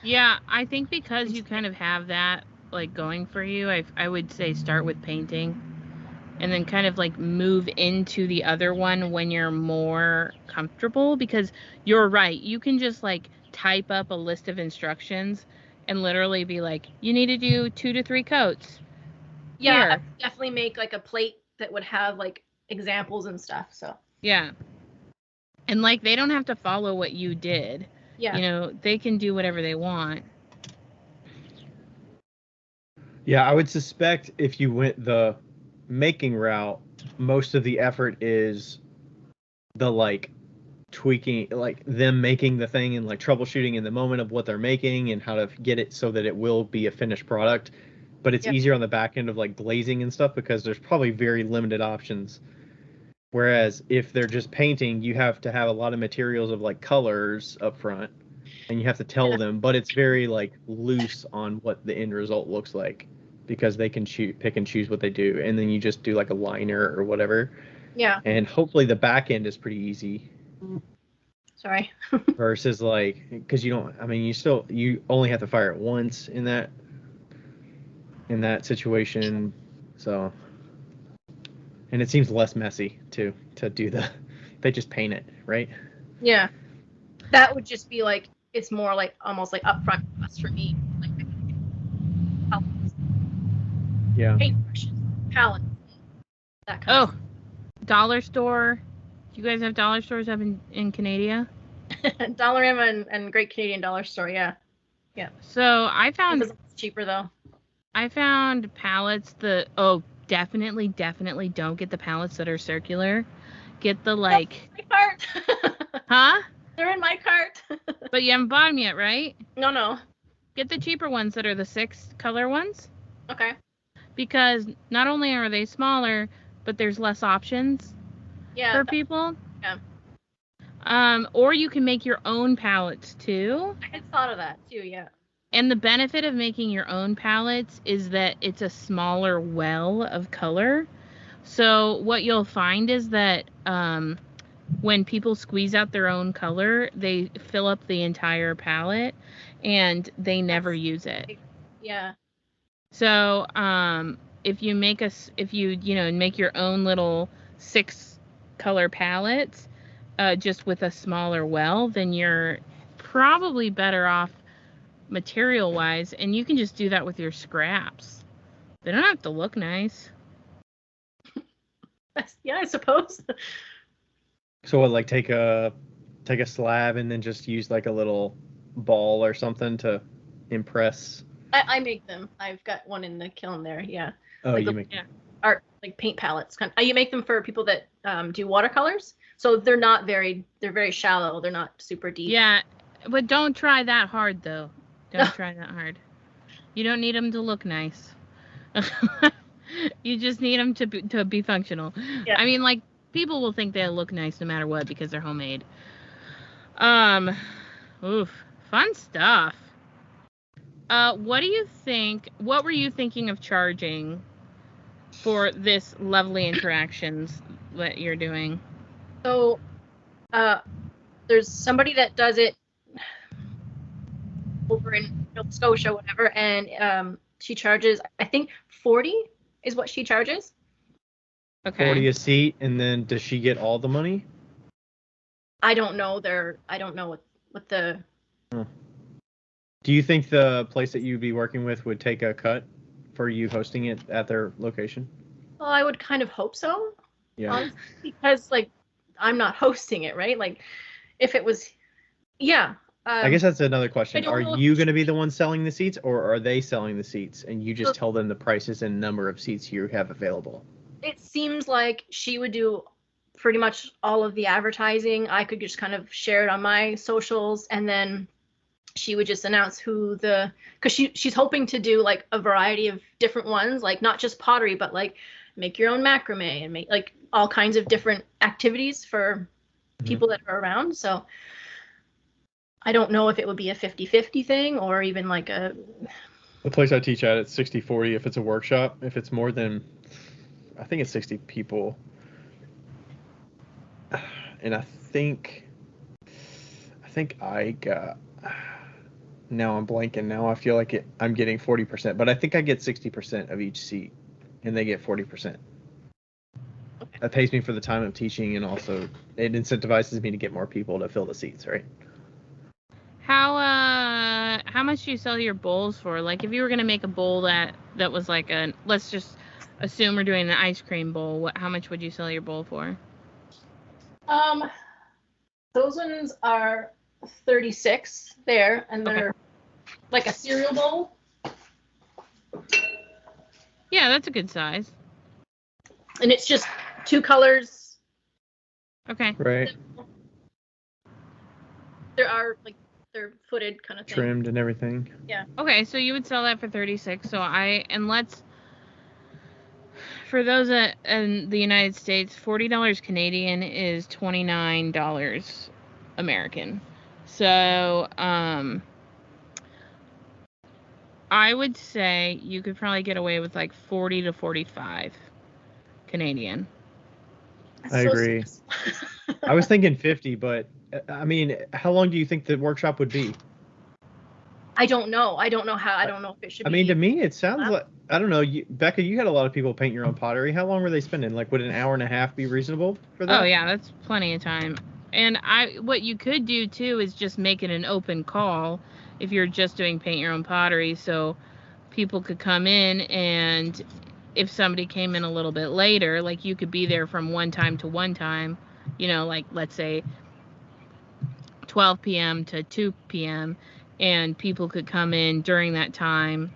Yeah, I think because you kind of have that like going for you, I would say start with painting and then kind of like move into the other one when you're more comfortable, because you're right, you can just like type up a list of instructions and literally be like, you need to do 2 to 3 coats. Yeah, definitely make like a plate that would have like examples and stuff. So yeah, and like they don't have to follow what you did. Yeah, they can do whatever they want. Yeah, I would suspect if you went the making route, most of the effort is the like tweaking, like them making the thing and like troubleshooting in the moment of what they're making and how to get it so that it will be a finished product. but it's Yep. easier on the back end of like glazing and stuff because there's probably very limited options. Whereas if they're just painting, you have to have a lot of materials of like colors up front, and you have to tell them, but it's very like loose on what the end result looks like because they can pick and choose what they do, and then you just do like a liner or whatever. Yeah. And hopefully the back end is pretty easy. Sorry. Versus like, because you only have to fire it once in that situation, so. And it seems less messy too to do they just paint it, right? Yeah. That would just be like, it's more like almost like upfront costs for me. Like Yeah. paintbrushes, palettes, that kind of dollar store. Do you guys have dollar stores up in Canada? Dollarama and Great Canadian Dollar Store, yeah. Yeah. So I found It's cheaper though. I found palettes definitely don't get the palettes that are circular. Get the like My cart. Huh? They're in my cart. But you haven't bought them yet, right? No. Get the cheaper ones that are the 6 color ones. Okay. Because not only are they smaller, but there's less options for people. Yeah. Or you can make your own palettes too. I had thought of that too, yeah. And the benefit of making your own palettes is that it's a smaller well of color. So what you'll find is that when people squeeze out their own color, they fill up the entire palette and they never use it. Yeah. So if you make make your own little 6 color palettes just with a smaller well, then you're probably better off material wise, and you can just do that with your scraps. They don't have to look nice. Yeah, I suppose. So what, like take a slab and then just use like a little ball or something to impress? I make them. I've got one in the kiln there, yeah. Oh, like you make art, like paint palettes. You make them for people that do watercolors. So they're very shallow. They're not super deep. Yeah, but don't try that hard though. Don't try that hard. You don't need them to look nice. You just need them to be functional. Yeah. I mean, like, people will think they look nice no matter what because they're homemade. Fun stuff. What do you think? What were you thinking of charging for this lovely interactions that you're doing? So, there's somebody that does it over in Nova Scotia, whatever, and she charges, I think, 40 is what she charges. Okay. 40 a seat, and then does she get all the money? I don't know what the. Do you think the place that you'd be working with would take a cut for you hosting it at their location? Well, I would kind of hope so. Yeah. Honestly, because like I'm not hosting it, right? Like if it was, yeah. I guess that's another question. Are know you going to be the one selling the seats, or are they selling the seats and you just tell them the prices and number of seats you have available? It seems like she would do pretty much all of the advertising. I could just kind of share it on my socials, and then she would just announce because she's hoping to do like a variety of different ones, like not just pottery, but like make your own macrame and make like all kinds of different activities for people that are around. So I don't know if it would be a 50-50 thing or even like a... The place I teach at, it's 60-40 if it's a workshop. If it's more than, I think it's 60 people. And I think I got... Now I'm blanking. Now I feel like I'm getting 40%. But I think I get 60% of each seat, and they get 40%. Okay. That pays me for the time of teaching, and also it incentivizes me to get more people to fill the seats, right? How much do you sell your bowls for? Like, if you were gonna make a bowl that was like let's just assume we're doing an ice cream bowl, how much would you sell your bowl for? Those ones are 36 there, and they're like a cereal bowl. Yeah, that's a good size. And it's just 2 colors. Okay. Right. There are like they're footed kind of thing. Trimmed and everything. Yeah. Okay, so you would sell that for $36. For those in the United States, $40 Canadian is $29 American. So, I would say you could probably get away with like 40 to 45 Canadian. That's I agree. expensive. I was thinking 50, but I mean, how long do you think the workshop would be? I don't know. I don't know if it should be. I mean, to me, it sounds like, I don't know, Becca, you had a lot of people paint your own pottery. How long were they spending? Like, would an hour and a half be reasonable for that? Oh yeah, that's plenty of time. And what you could do too is just make it an open call if you're just doing paint your own pottery, so people could come in, and if somebody came in a little bit later, like you could be there from one time to one time, like let's say 12 p.m. to 2 p.m. and people could come in during that time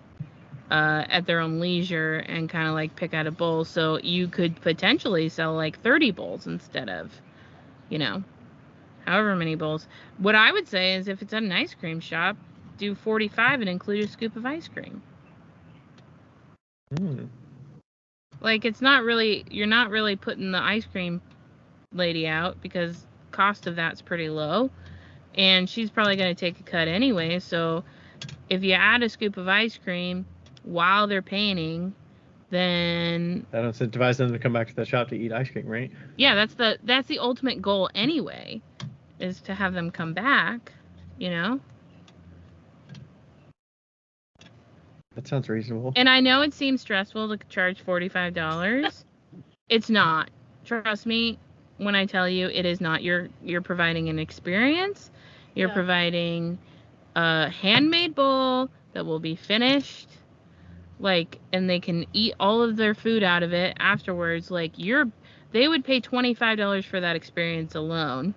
at their own leisure and kind of like pick out a bowl. So you could potentially sell like 30 bowls instead of, however many bowls. What I would say is if it's at an ice cream shop, do 45 and include a scoop of ice cream. Like you're not really putting the ice cream lady out because cost of that's pretty low. And she's probably going to take a cut anyway. So if you add a scoop of ice cream while they're painting, then that incentivizes them to come back to the shop to eat ice cream, right? Yeah, that's the ultimate goal anyway, is to have them come back, That sounds reasonable. And I know it seems stressful to charge $45. It's not. Trust me when I tell you it is not. You're providing an experience. You're providing a handmade bowl that will be finished, and they can eat all of their food out of it afterwards. They would pay $25 for that experience alone.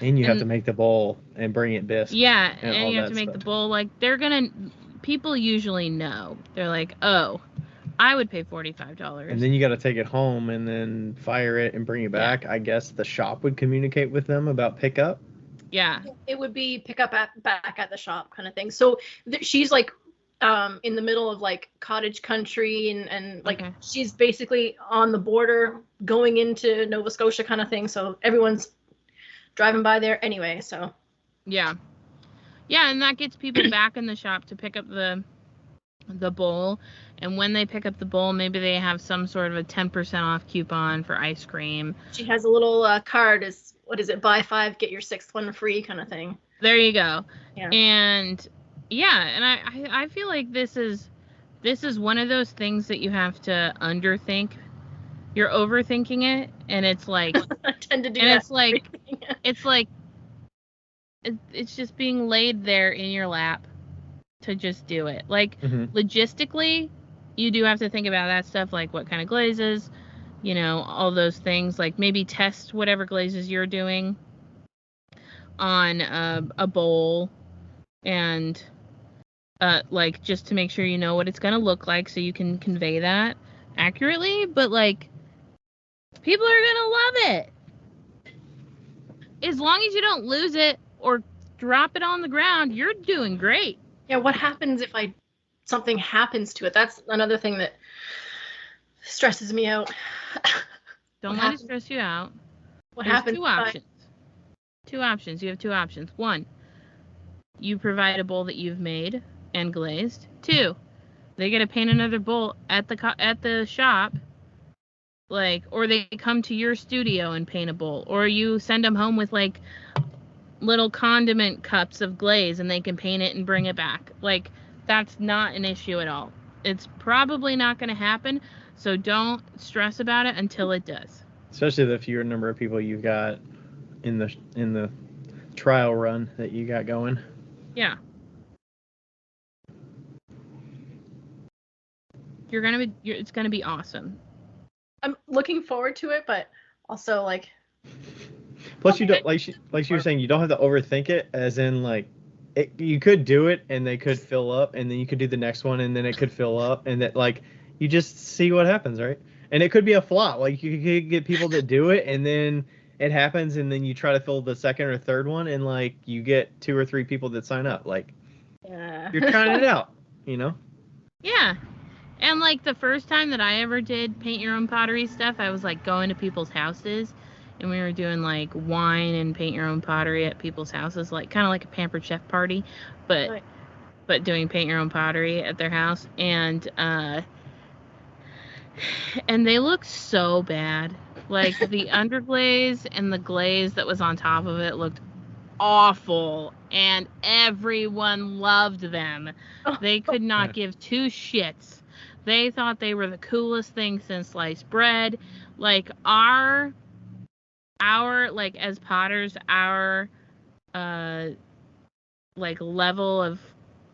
And you have to make the bowl and bring it bisque. Yeah, and you have to make the bowl. People usually know. They're like, oh, I would pay $45. And then you got to take it home and then fire it and bring it back. Yeah. I guess the shop would communicate with them about pickup. Yeah. It would be pick up back at the shop kind of thing. So she's like in the middle of like cottage country and like she's basically on the border going into Nova Scotia kind of thing. So everyone's driving by there anyway. So. Yeah. Yeah, and that gets people back in the shop to pick up the bowl. And when they pick up the bowl, maybe they have some sort of a 10% off coupon for ice cream. She has a little card. What is it? Buy 5, get your 6th one free kind of thing. There you go. Yeah. And I feel like this is one of those things that you have to underthink. You're overthinking it, and it's like I tend to do and that. it's like it's just being laid there in your lap to just do it. Logistically, you do have to think about that stuff, like what kind of glazes, all those things. Like maybe test whatever glazes you're doing on a bowl, and just to make sure you know what it's gonna look like, so you can convey that accurately. But people are gonna love it as long as you don't lose it or drop it on the ground. You're doing great. Yeah, what happens if something happens to it? That's another thing that stresses me out. Don't let it stress you out. What happens? Two options. You have two options. 1, you provide a bowl that you've made and glazed. 2, they get to paint another bowl at the shop, or they come to your studio and paint a bowl, or you send them home with little condiment cups of glaze and they can paint it and bring it back. That's not an issue at all. It's probably not going to happen, so don't stress about it until it does. Especially the fewer number of people you've got in the trial run that you got going. Yeah. It's gonna be awesome. I'm looking forward to it, but also Plus, you don't she was saying, you don't have to overthink it. As in, you could do it and they could fill up, and then you could do the next one and then it could fill up, and that you just see what happens, right? And it could be a flop. You could get people to do it, and then it happens, and then you try to fill the second or third one, and like you get 2 or 3 people that sign up. Like, Yeah. you're trying it out, you know? Yeah. And like the first time that I ever did paint your own pottery stuff, I was like going to people's houses, and we were doing like wine and paint your own pottery at people's houses, like kind of like a pampered chef party, but Right. doing paint your own pottery at their house, and they looked so bad. Like the underglaze and the glaze that was on top of it looked awful, and everyone loved them. They could not give two shits. They thought they were the coolest thing since sliced bread. Like our like as potters, our like level of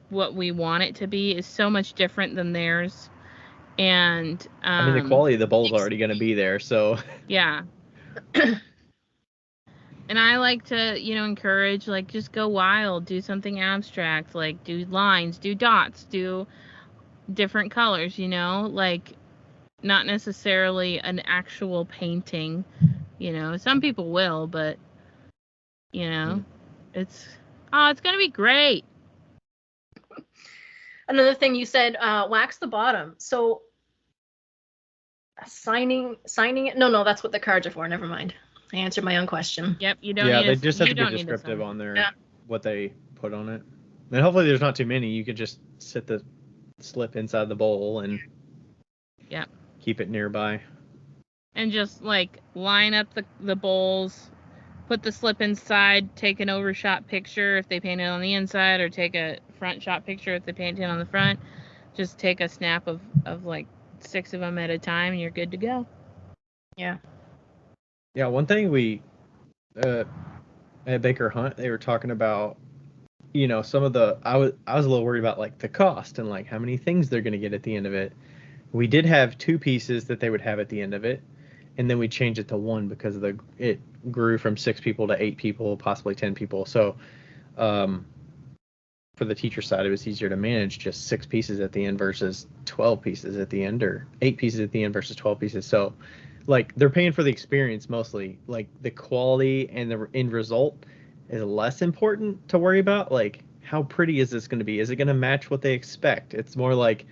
what we want it to be is so much different than theirs. And I mean, the quality of the bowl's already going to be there, so. Yeah. And I like to, encourage, like, just go wild, do something abstract, like, do lines, do dots, do different colors, like, not necessarily an actual painting, some people will, but, it's going to be great. Another thing you said, wax the bottom. So signing it. No, that's what the cards are for. Never mind. I answered my own question. Yep, you don't Yeah, need they just have to be descriptive on their what they put on it. And hopefully there's not too many. You could just sit the slip inside the bowl and keep it nearby. And just like line up the bowls, put the slip inside, take an overshot picture if they painted on the inside, or take a front shot picture if they painted on the front. Just take a snap of like 6 of them at a time, and you're good to go. Yeah. Yeah, one thing we at Baker Hunt, they were talking about, some of the I was a little worried about like the cost and like how many things they're going to get at the end of it. We did have 2 pieces that they would have at the end of it, and then we changed it to 1 because it grew from 6 people to 8 people, possibly 10 people. So for the teacher side, it was easier to manage just 6 pieces at the end versus 12 pieces at the end, or 8 pieces at the end versus 12 pieces. So like they're paying for the experience mostly. Like the quality and the end result is less important to worry about. Like, how pretty is this going to be? Is it going to match what they expect? It's more like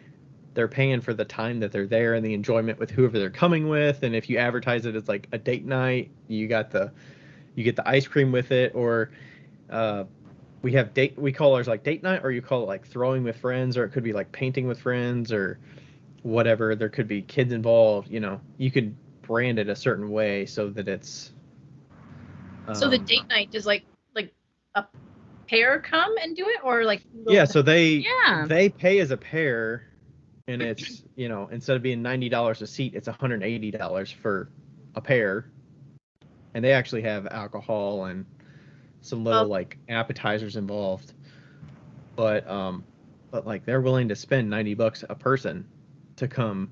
they're paying for the time that they're there and the enjoyment with whoever they're coming with. And if you advertise it as like a date night, you get the ice cream with it, or we call ours like date night, or you call it like throwing with friends, or it could be like painting with friends, or whatever. There could be kids involved. You could brand it a certain way so that it's so the date night is like a pair come and do it, or like so they pay as a pair, and it's instead of being $90 a seat, it's $180 for a pair, and they actually have alcohol and some little like appetizers involved, but like they're willing to spend $90 a person to come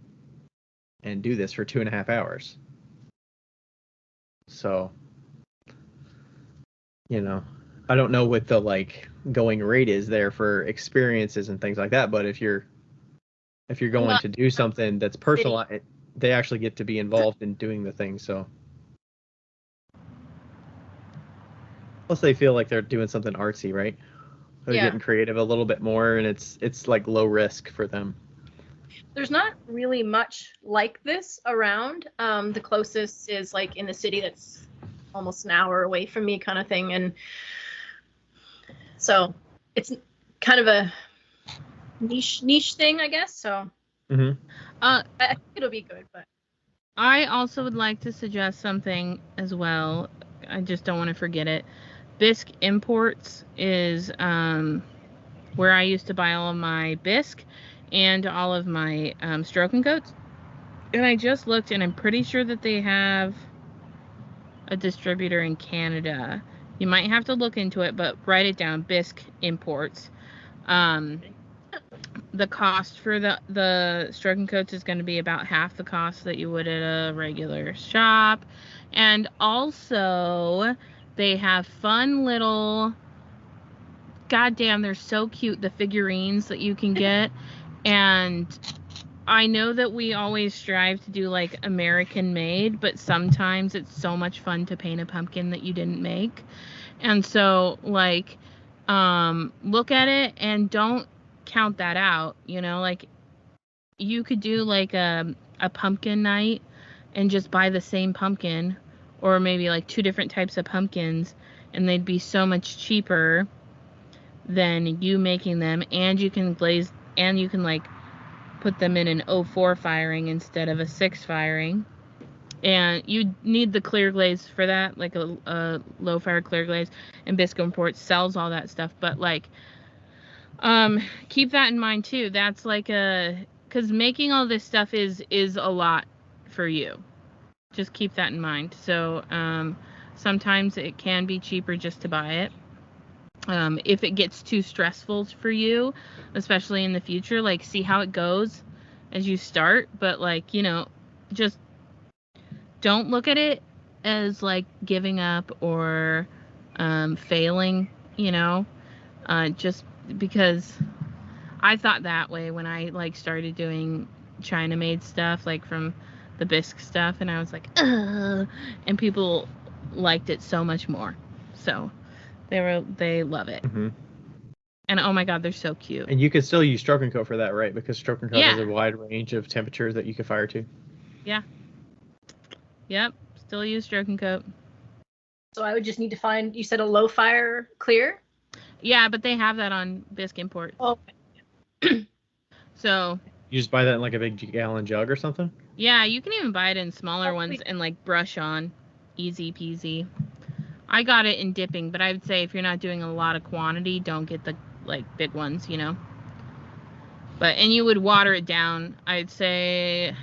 and do this for 2.5 hours. So, I don't know what the like going rate is there for experiences and things like that, but if you're going to do something that's personal, they actually get to be involved in doing the thing. So, plus they feel like they're doing something artsy, right? They're getting creative a little bit more, and it's like low risk for them. There's not really much like this around. The closest is like in the city that's almost an hour away from me, kind of thing, and so it's kind of a niche thing, I guess. So I think it'll be good. But I also would like to suggest something as well. I just don't want to forget it. Bisque Imports is where I used to buy all of my bisque and all of my stroking coats. And I just looked, and I'm pretty sure that they have a distributor in Canada. You might have to look into it, but write it down. Bisque Imports. The cost for the stroking coats is going to be about half the cost that you would at a regular shop. And also, they have fun little, goddamn, they're so cute, the figurines that you can get. And I know that we always strive to do like American made, but sometimes it's so much fun to paint a pumpkin that you didn't make. And so like look at it and don't count that out, you know, like you could do like a pumpkin night and just buy the same pumpkin, or maybe like 2 different types of pumpkins, and they'd be so much cheaper than you making them, and you can glaze, and you can like put them in an 04 firing instead of a 6 firing. And you need the clear glaze for that, like a low fire clear glaze, and Bisco Import sells all that stuff. But like keep that in mind too. That's like because making all this stuff is a lot for you. Just keep that in mind. So sometimes it can be cheaper just to buy it. If it gets too stressful for you, especially in the future, like see how it goes as you start, but like, you know, just don't look at it as like giving up or failing, you know, just because I thought that way when I like started doing China made stuff, like from the bisque stuff, and I was like, ugh, and people liked it so much more. So they love it. Mm-hmm. And oh my god, they're so cute. And you can still use stroke and coat for that, right? Because stroke and coat Yeah. has a wide range of temperatures that you can fire to. Yeah. Yep. Still use stroke and coat. So I would just need to find, you said a low fire clear? Yeah, but they have that on Bisque Import. Oh. So you just buy that in like a big gallon jug or something? Yeah, you can even buy it in smaller ones and like brush on. Easy peasy. I got it in dipping, but I would say if you're not doing a lot of quantity, don't get the like big ones, you know. And you would water it down. I'd say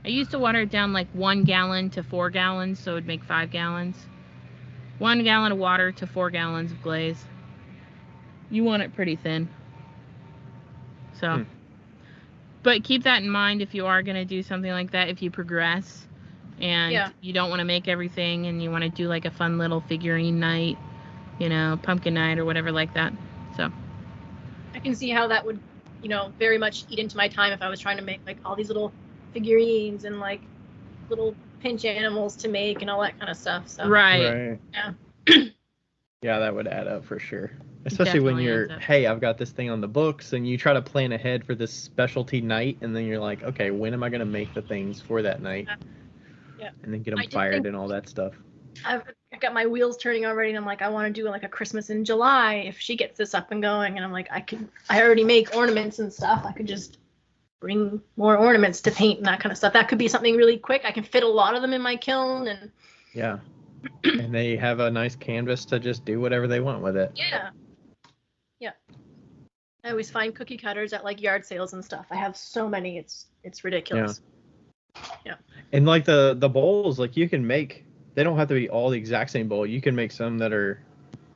I used to water it down like 1 gallon to 4 gallons, so it would make 5 gallons. 1 gallon of water to 4 gallons of glaze. You want it pretty thin. So, but keep that in mind if you are going to do something like that, if you progress and you don't want to make everything and you want to do like a fun little figurine night, you know, pumpkin night or whatever like that. So I can see how that would, you know, very much eat into my time if I was trying to make like all these little figurines and like little pinch animals to make and all that kind of stuff. So Right. Yeah. Yeah, that would add up for sure. Especially when Definitely you're, hey, I've got this thing on the books, and you try to plan ahead for this specialty night, and then you're like, okay, when am I going to make the things for that night? Yeah. And then get them fired and all that stuff. I've got my wheels turning already, and I'm like, I want to do like a Christmas in July if she gets this up and going. And I'm like, I already make ornaments and stuff. I could just bring more ornaments to paint and that kind of stuff. That could be something really quick. I can fit a lot of them in my kiln. And yeah. And they have a nice canvas to just do whatever they want with it. Yeah. Yeah. I always find cookie cutters at like yard sales and stuff. I have so many. It's ridiculous. Yeah. And like the bowls, like you can make, they don't have to be all the exact same bowl. You can make some that are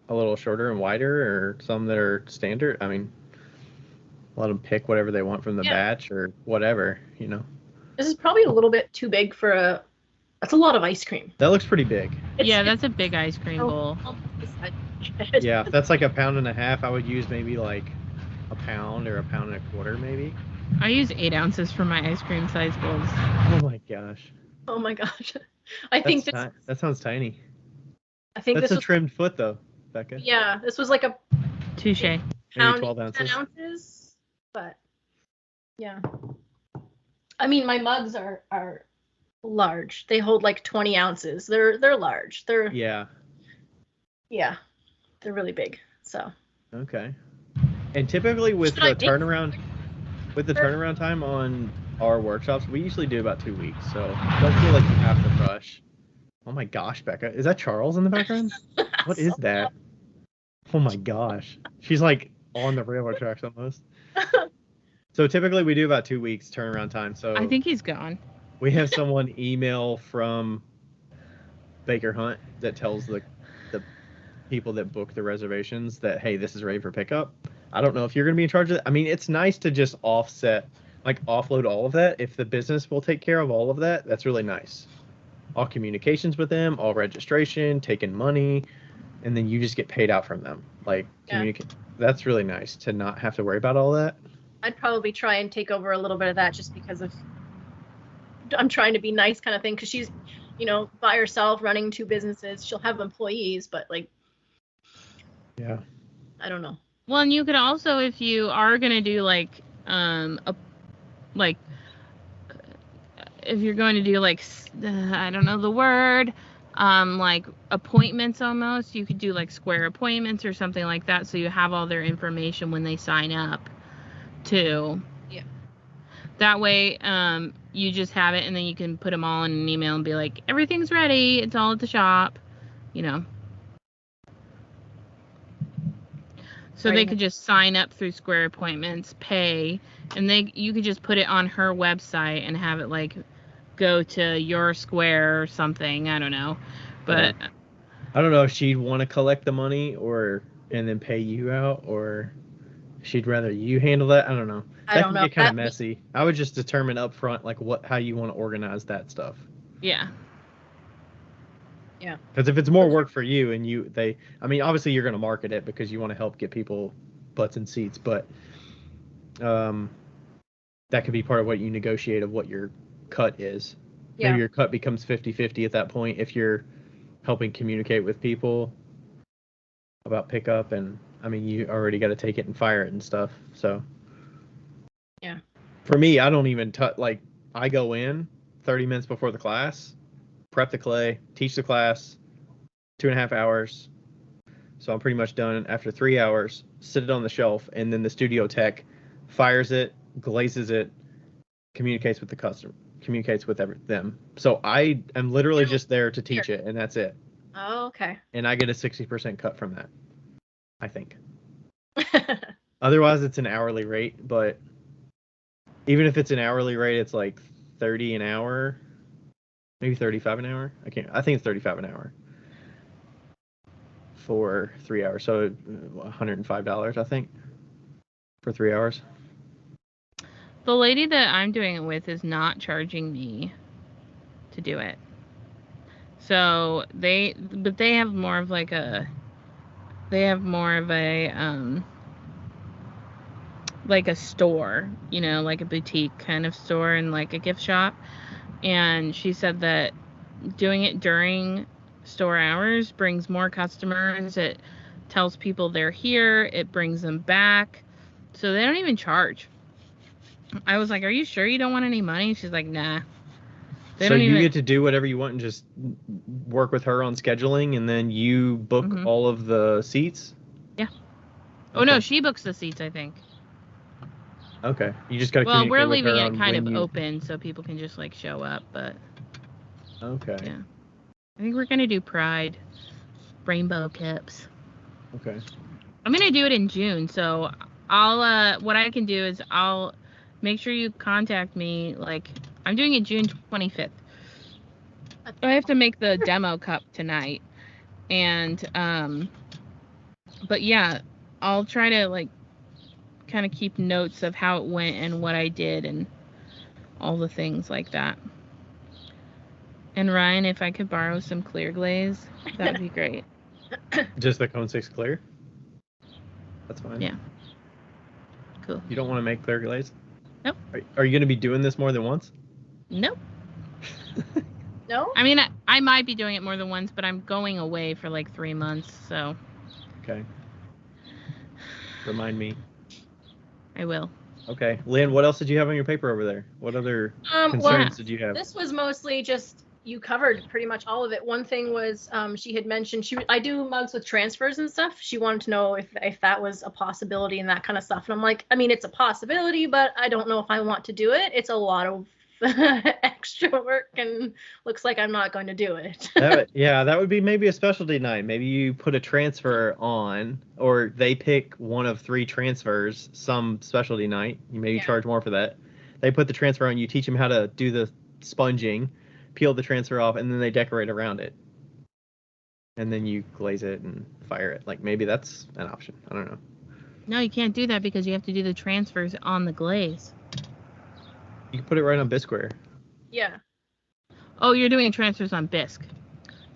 a little shorter and wider, or some that are standard. I mean, let them pick whatever they want from the batch or whatever, you know. This is probably a little bit too big for that's a lot of ice cream. That looks pretty big. That's a big ice cream bowl. Yeah, if that's like 1.5 pounds, I would use maybe like 1 pound or 1.25 pounds maybe. I use 8 ounces for my ice cream size bowls. Oh my gosh. Oh my gosh. That sounds tiny. I think that's a trimmed foot though, Becca. Yeah, this was like a touche. Maybe 12 ounces. 10 ounces, but yeah. I mean, my mugs are large. They hold like 20 ounces. They're large. Yeah, they're really big. So. Okay. And typically with the turnaround time on our workshops, we usually do about 2 weeks. So don't feel like you have to rush. Oh my gosh, Becca, is that Charles in the background? What is that? Oh my gosh, she's like on the railroad tracks almost. So typically we do about 2 weeks turnaround time. So I think he's gone. We have someone email from Baker Hunt that tells the people that book the reservations that, hey, this is ready for pickup. I don't know if you're going to be in charge of it. I mean, it's nice to just offload all of that. If the business will take care of all of that, that's really nice. All communications with them, all registration, taking money, and then you just get paid out from them. Like, communicate. That's really nice to not have to worry about all that. I'd probably try and take over a little bit of that just because of I'm trying to be nice kind of thing, because she's, by herself running 2 businesses. She'll have employees, but like, Yeah. I don't know. Well, and you could also, if you are gonna do like if you're going to do like I don't know the word, like appointments almost, you could do like square appointments or something like that, so you have all their information when they sign up too. Yeah. That way, you just have it, and then you can put them all in an email and be like, everything's ready. It's all at the shop, So Right. they could just sign up through Square Appointments, pay, and you could just put it on her website and have it like go to your Square or something. I don't know, but I don't know if she'd want to collect the money and then pay you out, or she'd rather you handle that. I don't know. I don't know. That can get kind of messy. I would just determine up front like how you want to organize that stuff. Yeah. Yeah. Because if it's more work for you and obviously you're going to market it because you want to help get people butts in seats, but that could be part of what you negotiate of what your cut is. Yeah. Maybe your cut becomes 50-50 at that point if you're helping communicate with people about pickup, and you already got to take it and fire it and stuff. So yeah. For me, I don't even I go in 30 minutes before the class, prep the clay, teach the class, 2.5 hours. So I'm pretty much done. After 3 hours, sit it on the shelf, and then the studio tech fires it, glazes it, communicates with the customer, communicates with them. So I am literally just there to teach it, and that's it. Oh, okay. And I get a 60% cut from that, I think. Otherwise, it's an hourly rate, but even if it's an hourly rate, it's like 30 an hour, maybe 35 an hour. I think it's 35 an hour for 3 hours. So $105, I think, for 3 hours. The lady that I'm doing it with is not charging me to do it. So they have more of like a like a store, like a boutique kind of store and like a gift shop. And she said that doing it during store hours brings more customers. It tells people they're here. It brings them back. So they don't even charge. I was like, are you sure you don't want any money? She's like, nah. So you get to do whatever you want and just work with her on scheduling, and then you book all of the seats? Yeah. Oh, no, she books the seats, I think. Okay. You just got to communicate with her. Well, we're leaving it kind of open so people can just, like, show up, but... Okay. Yeah. I think we're going to do Pride. Rainbow Kips. Okay. I'm going to do it in June, so what I can do is I'll make sure you contact me, like... I'm doing it June 25th. I have to make the demo cup tonight. And, but yeah, I'll try to, like, kind of keep notes of how it went and what I did and all the things like that. And Ryan, if I could borrow some clear glaze, that would be great. Just the Cone 6 clear? That's fine. Yeah. Cool. You don't want to make clear glaze? Nope. Are you going to be doing this more than once? Nope. No? I mean, I might be doing it more than once, but I'm going away for like 3 months, so. Okay. Remind me. I will. Okay. Lynn, what else did you have on your paper over there? What other concerns did you have? This was mostly just, you covered pretty much all of it. One thing was, she had mentioned, I do mugs with transfers and stuff. She wanted to know if that was a possibility and that kind of stuff. And I'm like, I mean, it's a possibility, but I don't know if I want to do it. It's a lot of extra work and looks like I'm not going to do it. That would be maybe a specialty night. Maybe you put a transfer on, or they pick one of 3 transfers some specialty night. You maybe charge more for that. They put the transfer on, you teach them how to do the sponging, peel the transfer off, and then they decorate around it. And then you glaze it and fire it. Like, maybe that's an option. I don't know. No, you can't do that because you have to do the transfers on the glaze. You can put it right on Bisqueware. Yeah. Oh, you're doing transfers on bisque.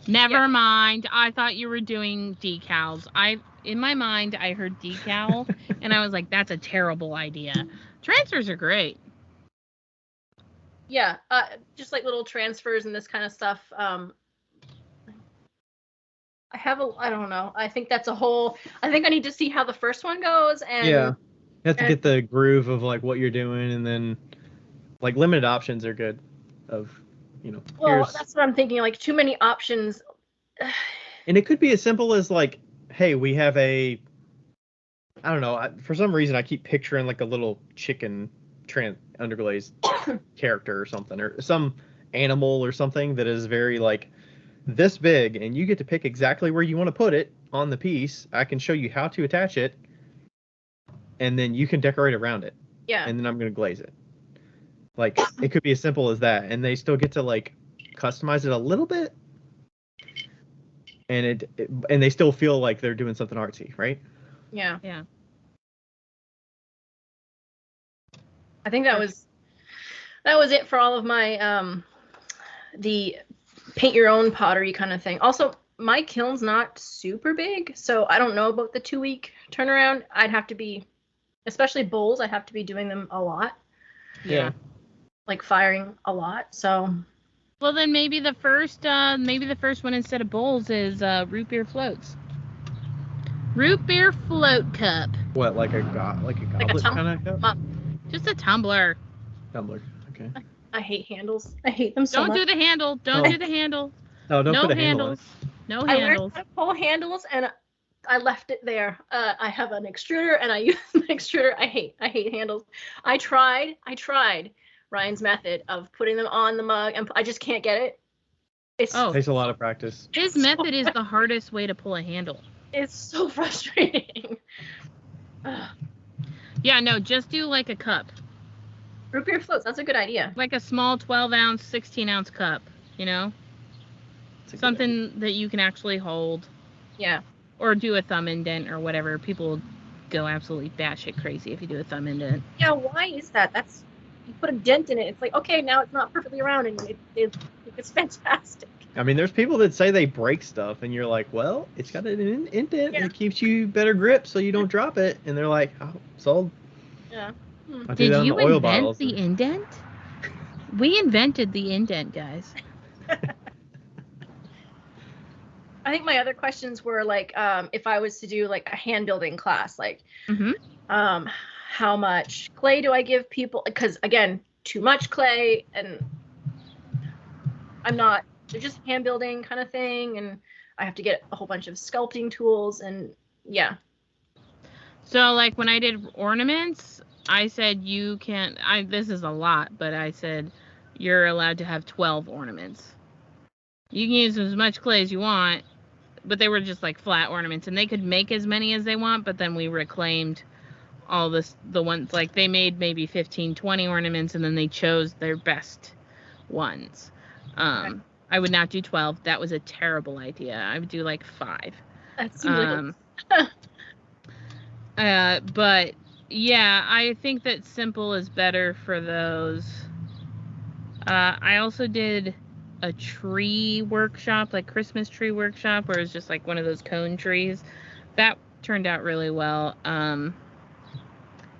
Never mind. I thought you were doing decals. In my mind, I heard decal, And I was like, that's a terrible idea. Transfers are great. Yeah, just like little transfers and this kind of stuff. I don't know. I think that's a whole, I think I need to see how the first one goes. And Yeah. You have to and- get the groove of like what you're doing, and then like limited options are good. Of, well, that's what I'm thinking. Like too many options. And it could be as simple as like, hey, we have I don't know. For some reason, I keep picturing like a little chicken underglazed character or something, or some animal or something that is very like this big, and you get to pick exactly where you want to put it on the piece. I can show you how to attach it, and then you can decorate around it. Yeah. And then I'm going to glaze it. Like, it could be as simple as that, and they still get to like customize it a little bit, and and they still feel like they're doing something artsy, right? Yeah. Yeah. I think that was it for all of my the paint your own pottery kind of thing. Also, my kiln's not super big, so I don't know about the 2-week turnaround. I'd have to be, especially bowls, I'd have to be doing them a lot. Yeah. Like firing a lot. So well, then maybe the first one instead of bowls is root beer floats. Root beer float cup. What, like a goblet kind of cup? Just a tumbler. Tumbler. Okay. I hate handles. I hate them so Don't much. do the handle. Don't do the handle. No, don't No put a handle on it. handles. No I learned handles. how to pull handles and I left it there. I have an extruder and I use an extruder. I hate handles. I tried Ryan's method of putting them on the mug and I just can't get it. It takes a lot of practice. His method is the hardest way to pull a handle. It's so frustrating. Yeah, no, just do like a cup. Root beer floats, that's a good idea. Like a small 12-ounce, 16-ounce cup, Something that you can actually hold. Yeah. Or do a thumb indent or whatever. People go absolutely batshit crazy if you do a thumb indent. Yeah, why is that? You put a dent in it. It's like, okay, now it's not perfectly round and it's fantastic. I mean, there's people that say they break stuff, and you're like, well, it's got an indent, and it keeps you better grip so you don't drop it. And they're like, oh, sold. Yeah. Did you invent the indent? We invented the indent, guys. I think my other questions were like, if I was to do like a hand building class, like, how much clay do I give people? Because again, too much clay, and they're just hand building kind of thing, and I have to get a whole bunch of sculpting tools, and yeah. So like when I did ornaments, I said this is a lot, but I said you're allowed to have 12 ornaments. You can use as much clay as you want, but they were just like flat ornaments, and they could make as many as they want, but then we reclaimed all the ones, like they made maybe 15, 20 ornaments, and then they chose their best ones. Okay. I would not do 12. That was a terrible idea. I would do like 5. That seems like but yeah, I think that simple is better for those. I also did a tree workshop, like Christmas tree workshop, where it's just like one of those cone trees. That turned out really well.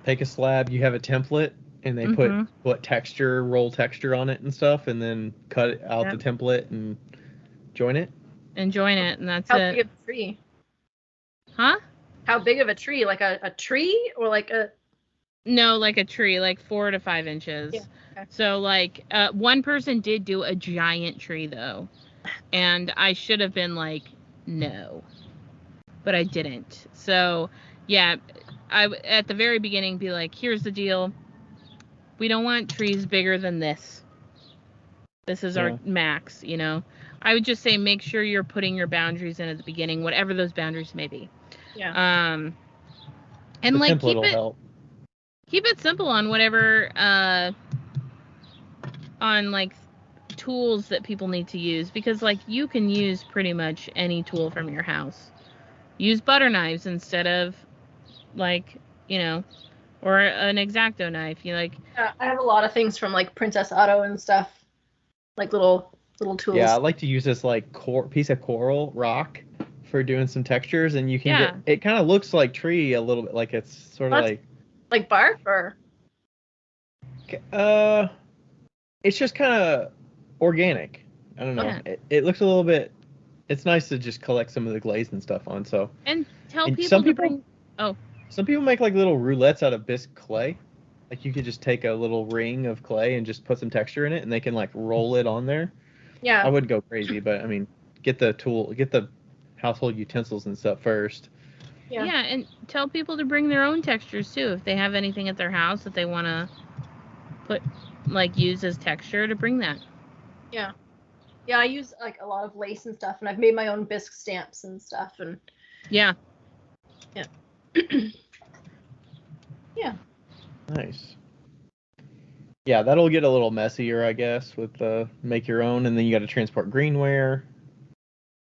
Take a slab, you have a template, and they put roll texture on it and stuff, and then cut out the template and join it. And that's How it. big of a tree? Huh? How big of a tree? Like a tree or like a... No, like a tree, like 4 to 5 inches. Yeah. Okay. So like one person did do a giant tree though, and I should have been like, no, but I didn't. So yeah, I at the very beginning be like, here's the deal. We don't want trees bigger than this. This is our max, I would just say make sure you're putting your boundaries in at the beginning, whatever those boundaries may be. Yeah. And the like keep it simple on whatever on like tools that people need to use, because like you can use pretty much any tool from your house. Use butter knives instead of like, or an X-Acto knife. I have a lot of things from like Princess Auto and stuff, like little tools. Yeah, I like to use this like piece of coral rock for doing some textures, and you can Yeah. get, it kind of looks like tree a little bit, like it's sort of like bark or it's just kind of organic. I don't know. Yeah. It looks a little bit, it's nice to just collect some of the glaze and stuff on. So And tell people some to people bring. Oh, some people make like little roulettes out of bisque clay. Like you could just take a little ring of clay and just put some texture in it, and they can like roll it on there. yeah. I wouldn't go crazy, but I mean, get the household utensils and stuff first. Yeah. yeah, and tell people to bring their own textures too. If they have anything at their house that they want to put, like, use as texture, to bring that. Yeah. Yeah, I use like a lot of lace and stuff, and I've made my own bisque stamps and stuff, and Yeah. yeah. Yeah. Nice. Yeah, that'll get a little messier, I guess, with make your own, and then you got to transport greenware.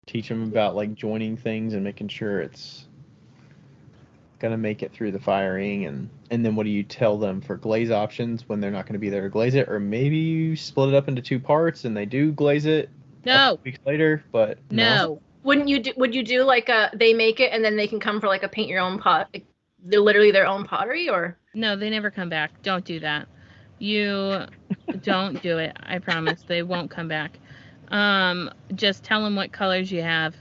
Teach them about like joining things and making sure it's gonna make it through the firing, and then what do you tell them for glaze options when they're not going to be there to glaze it, or maybe you split it up into 2 parts and they do glaze it a No. couple weeks later, but No. Would you do like they make it and then they can come for like a paint your own pot? Like, they're literally their own pottery, or? No, they never come back. Don't do that. You don't do it. I promise. They won't come back. Just tell them what colors you have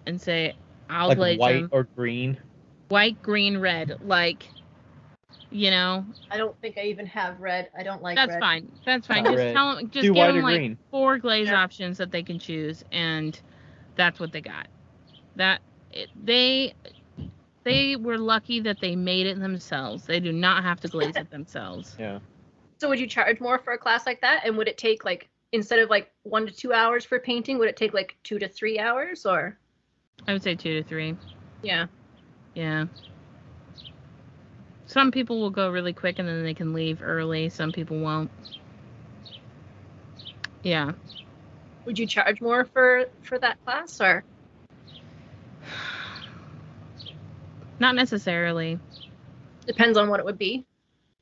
and say, I'll like glaze white them. or green. White, green, red. Like, you know. I don't think I even have red. I don't like That's red. fine. That's fine. Not Just red. tell them. Just Do give white them or like green. 4 glaze Yeah. options that they can choose, and that's what they got. They were lucky that they made it themselves. They do not have to glaze it themselves. Yeah. So would you charge more for a class like that? And would it take like, instead of like 1 to 2 hours for painting, would it take like 2 to 3 hours, or? I would say 2 to 3. Yeah. Yeah. Some people will go really quick and then they can leave early. Some people won't. Yeah. Would you charge more for that class, or? Not necessarily. Depends on what it would be.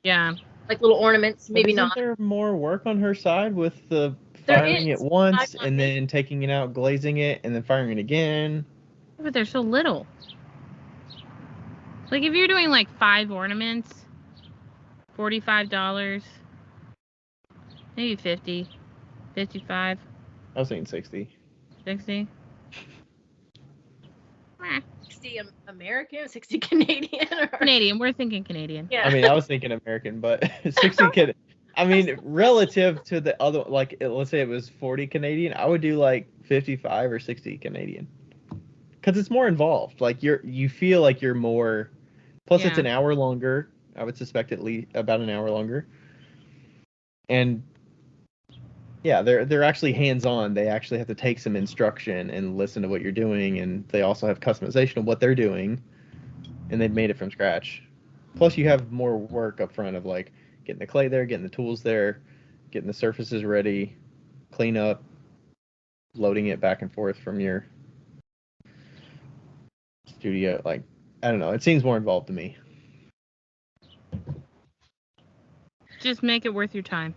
Yeah. Like little ornaments, maybe Isn't not. there more work on her side with the There firing is. it once I'm and not- then taking it out, glazing it, and then firing it again? But they're so little. Like, if you're doing like 5 ornaments, $45, maybe 50, 55, I was thinking 60. 60. 60 American, 60 Canadian, or? Canadian. We're thinking Canadian. Yeah. I mean, I was thinking American, but 60 could. I mean, relative to the other, like, let's say it was 40 Canadian, I would do like 55 or 60 Canadian. Because it's more involved. Like, you feel like you're more. Plus, it's Yeah. an hour longer. I would suspect at least about an hour longer. And yeah, they're actually hands-on. They actually have to take some instruction and listen to what you're doing, and they also have customization of what they're doing, and they've made it from scratch. Plus, you have more work up front of like getting the clay there, getting the tools there, getting the surfaces ready, clean up, loading it back and forth from your studio. Like, I don't know. It seems more involved to me. Just make it worth your time.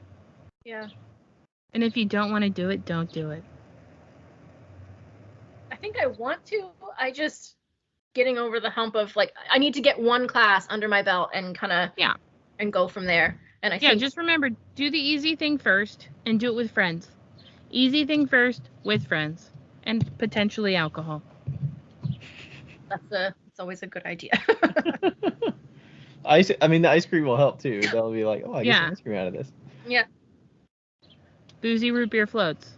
Yeah. And if you don't want to do it, don't do it. I think I want to. I just getting over the hump of like, I need to get 1 class under my belt and kind of and go from there. And I think just remember, do the easy thing first and do it with friends. Easy thing first with friends and potentially alcohol. that's always a good idea. I mean, the ice cream will help too. They'll be like, oh, I get some ice cream out of this. Yeah. Boozy root beer floats.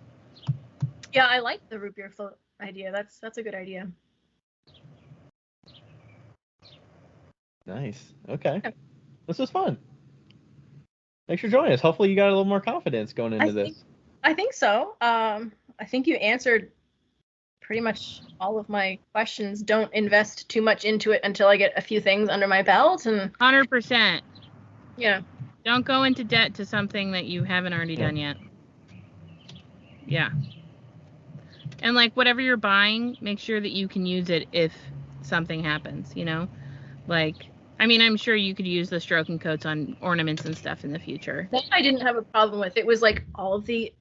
Yeah, I like the root beer float idea. That's a good idea. Nice. Okay. Yeah. This was fun. Thanks for joining us. Hopefully you got a little more confidence going into this. I think so. I think you answered pretty much all of my questions. Don't invest too much into it until I get a few things under my belt, and 100%. yeah. Don't go into debt to something that you haven't already done yet. Yeah. And like whatever you're buying, make sure that you can use it if something happens, you know? Like, I mean, I'm sure you could use the stroking coats on ornaments and stuff in the future. That I didn't have a problem with. It was like all of the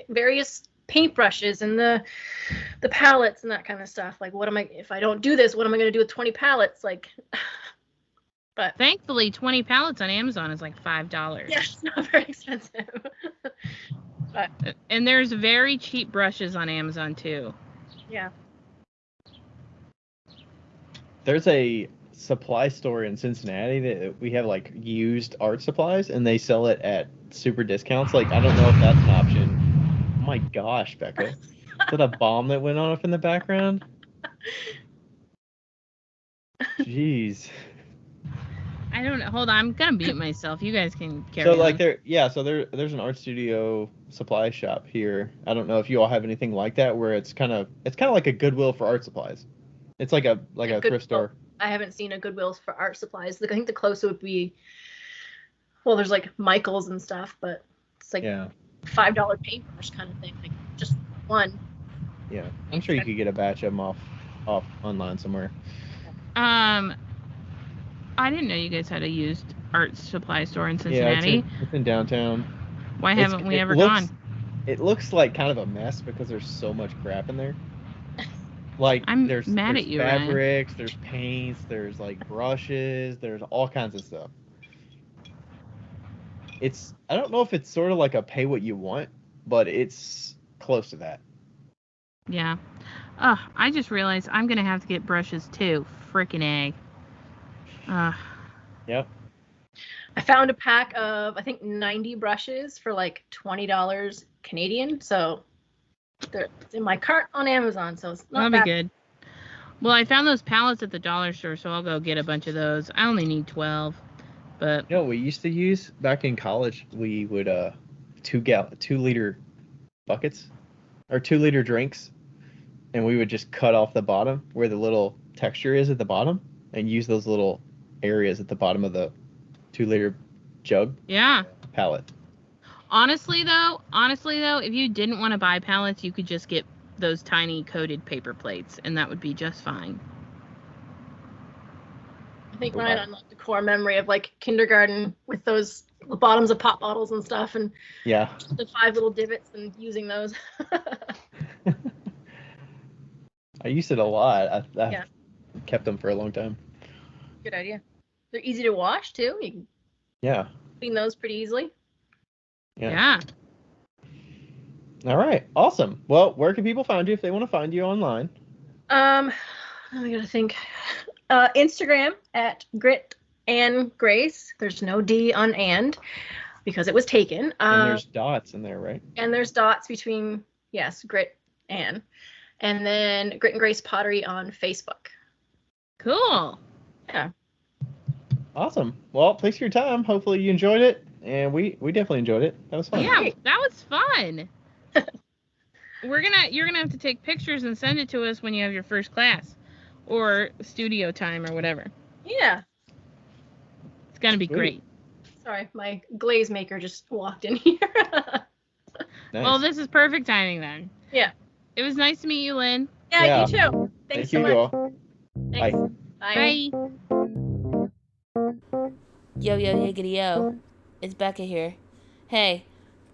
various paintbrushes and the palettes and that kind of stuff. Like, if I don't do this, what am I going to do with 20 palettes? Like, but thankfully 20 palettes on Amazon is like $5. yeah, it's not very expensive. But and there's very cheap brushes on Amazon too. Yeah. There's a supply store in Cincinnati that we have like used art supplies, and they sell it at super discounts. Like, I don't know if that's an option. Oh my gosh, Becca. Is that a bomb that went off in the background? Jeez. I don't know. Hold on, I'm gonna mute myself. You guys can carry So on. like there's an art studio supply shop here. I don't know if you all have anything like that where it's kind of like a Goodwill for art supplies. It's like a thrift store. I haven't seen a Goodwill for art supplies. I think the closest would be, well, there's like Michael's and stuff, but it's like $5 paintbrush kind of thing, like just one. Yeah, I'm sure you could get a batch of them off online somewhere. I didn't know you guys had a used art supply store in Cincinnati. Yeah, it's in downtown. Why haven't we ever gone? It looks like kind of a mess because there's so much crap in there. Like, there's you, fabrics, Ryan. there's paints, there's like brushes, there's all kinds of stuff. I don't know if it's sort of like a pay what you want, but it's close to that. Yeah. I just realized I'm gonna have to get brushes too. Frickin' egg. Yep. I found a pack of, I think, 90 brushes for like $20 Canadian. So it's in my cart on Amazon. So it's not That'll be good. Well, I found those palettes at the dollar store, so I'll go get a bunch of those. I only need 12, but You know what we used to use back in college? We would 2-liter buckets or 2-liter drinks, and we would just cut off the bottom where the little texture is at the bottom, and use those little areas at the bottom of the 2-liter jug. Yeah. Palette. Honestly though, if you didn't want to buy palettes, you could just get those tiny coated paper plates, and that would be just fine. I think mine unlocked the core memory of like kindergarten with those bottoms of pop bottles and stuff, and the 5 little divots and using those. I used it a lot. I kept them for a long time. Good idea. They're easy to wash too. You can clean those pretty easily. Yeah. All right. Awesome. Well, where can people find you if they want to find you online? I gotta think. Instagram at Grit and Grace. There's no D on and because it was taken. And there's dots in there, right? And there's dots between, Grit and then Grit and Grace Pottery on Facebook. Cool. Yeah. Awesome. Well, thanks for your time. Hopefully you enjoyed it, and we definitely enjoyed it. That was fun. Yeah, that was fun. You're gonna have to take pictures and send it to us when you have your first class, or studio time, or whatever. Yeah. It's gonna be great. Sorry, my glaze maker just walked in here. Nice. Well, this is perfect timing then. Yeah. It was nice to meet you, Lynn. Yeah, you too. Thanks so much. All. Thanks. Bye. Bye. Yo, yiggity yo. It's Becca here. Hey,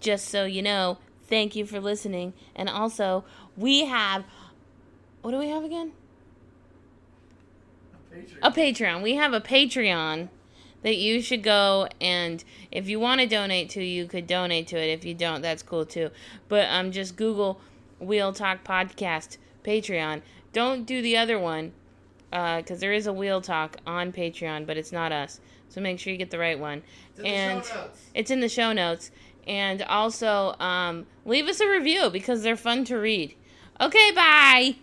just so you know, thank you for listening. And also, we have... What do we have again? A Patreon. We have a Patreon that you should go, and if you want to donate to, you could donate to it. If you don't, that's cool too. But just Google Wheel Talk Podcast Patreon. Don't do the other one, because there is a Wheel Talk on Patreon, but it's not us. So make sure you get the right one. It's in the show notes. And also, leave us a review because they're fun to read. Okay, bye!